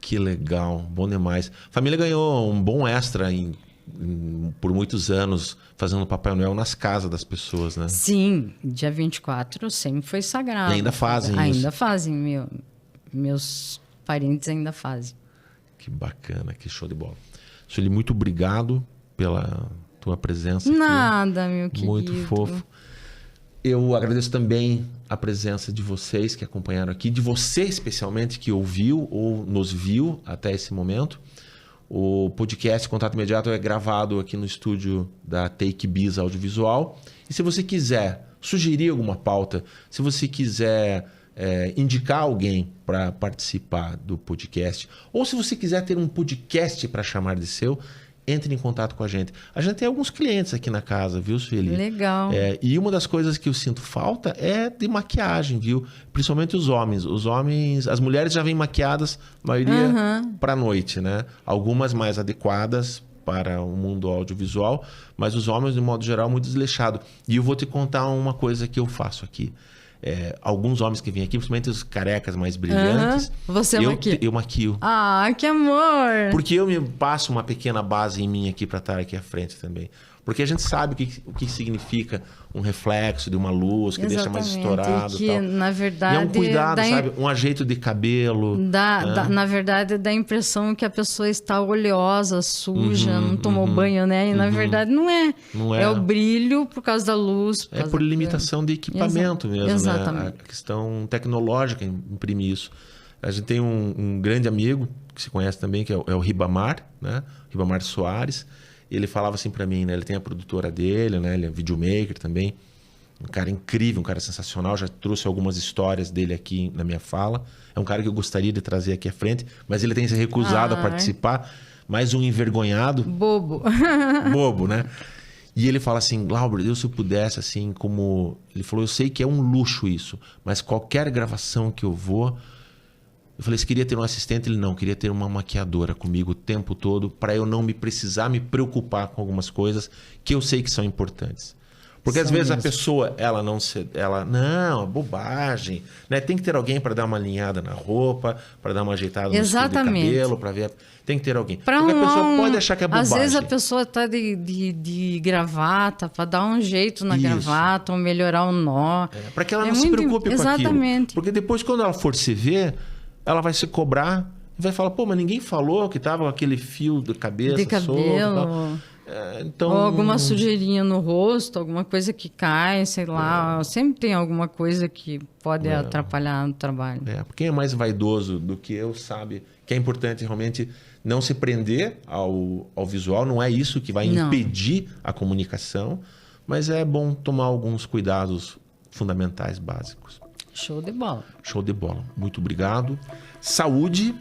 Que legal, bom demais. A família ganhou um bom extra por muitos anos fazendo Papai Noel nas casas das pessoas, né? Sim, dia 24 sempre foi sagrado. E ainda fazem isso? Ainda fazem, meus parentes ainda fazem. Que bacana, que show de bola. Sueli, muito obrigado pela tua presença aqui. Nada, meu querido. Muito fofo. Eu agradeço também a presença de vocês que acompanharam aqui, de você especialmente que ouviu ou nos viu até esse momento. O podcast Contato Imediato é gravado aqui no estúdio da Take Biz Audiovisual. E se você quiser sugerir alguma pauta, se você quiser indicar alguém para participar do podcast, ou se você quiser ter um podcast para chamar de seu, entre em contato com a gente. A gente tem alguns clientes aqui na casa, viu, Sueli? Legal. E uma das coisas que eu sinto falta é de maquiagem, viu? Principalmente os homens. As mulheres já vêm maquiadas, a maioria para a noite, né? Algumas mais adequadas para o mundo audiovisual, mas os homens, de modo geral, muito desleixado. E eu vou te contar uma coisa que eu faço aqui. Alguns homens que vêm aqui, principalmente os carecas mais brilhantes, você maquia? Eu maquio. Que amor! Porque eu me passo uma pequena base em mim aqui para estar aqui à frente também. Porque a gente sabe o que significa um reflexo de uma luz que deixa mais estourado. Que, tal. na verdade, e é um cuidado, sabe? Um ajeito de cabelo. Na verdade, dá a impressão que a pessoa está oleosa, suja, não tomou banho, né? E na verdade não é. Não é. É o brilho por causa da luz. Por limitação de equipamento mesmo, exatamente. né? A questão tecnológica imprime isso. A gente tem um grande amigo, que se conhece também, que é o Ribamar, né? Ribamar Soares. Ele falava assim para mim, né? Ele tem a produtora dele, né? Ele é videomaker também. Um cara incrível, um cara sensacional. Já trouxe algumas histórias dele aqui na minha fala. É um cara que eu gostaria de trazer aqui à frente, mas ele tem se recusado a participar. Mais um envergonhado. Bobo. Bobo, né? E ele fala assim, Glauber, se eu pudesse, assim, como... Ele falou, eu sei que é um luxo isso, mas qualquer gravação que eu vou... Eu falei, você queria ter um assistente? Ele não, queria ter uma maquiadora comigo o tempo todo para eu não precisar me preocupar com algumas coisas que eu sei que são importantes. Porque às vezes a pessoa, não, é bobagem, né? Tem que ter alguém para dar uma alinhada na roupa, para dar uma ajeitada no estilo de cabelo, para ver... Tem que ter alguém. Porque a pessoa pode achar que é bobagem. Às vezes a pessoa tá de gravata, para dar um jeito na gravata, ou melhorar o nó. Para que ela não se preocupe com aquilo. Exatamente. Porque depois, quando ela for se ver... ela vai se cobrar e vai falar, mas ninguém falou que tava com aquele fio de cabeça solto. Então... Ou alguma sujeirinha no rosto, alguma coisa que cai, sei lá. Sempre tem alguma coisa que pode atrapalhar no trabalho. Quem é mais vaidoso do que eu sabe que é importante realmente não se prender ao visual. Não é isso que vai impedir a comunicação, mas é bom tomar alguns cuidados fundamentais, básicos. Show de bola. Show de bola. Muito obrigado. Saúde.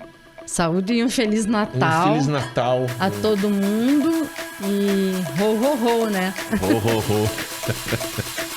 Saúde e um Feliz Natal. Um Feliz Natal. A todo mundo. E ho, ho, ho, né? Ho, ho, ho.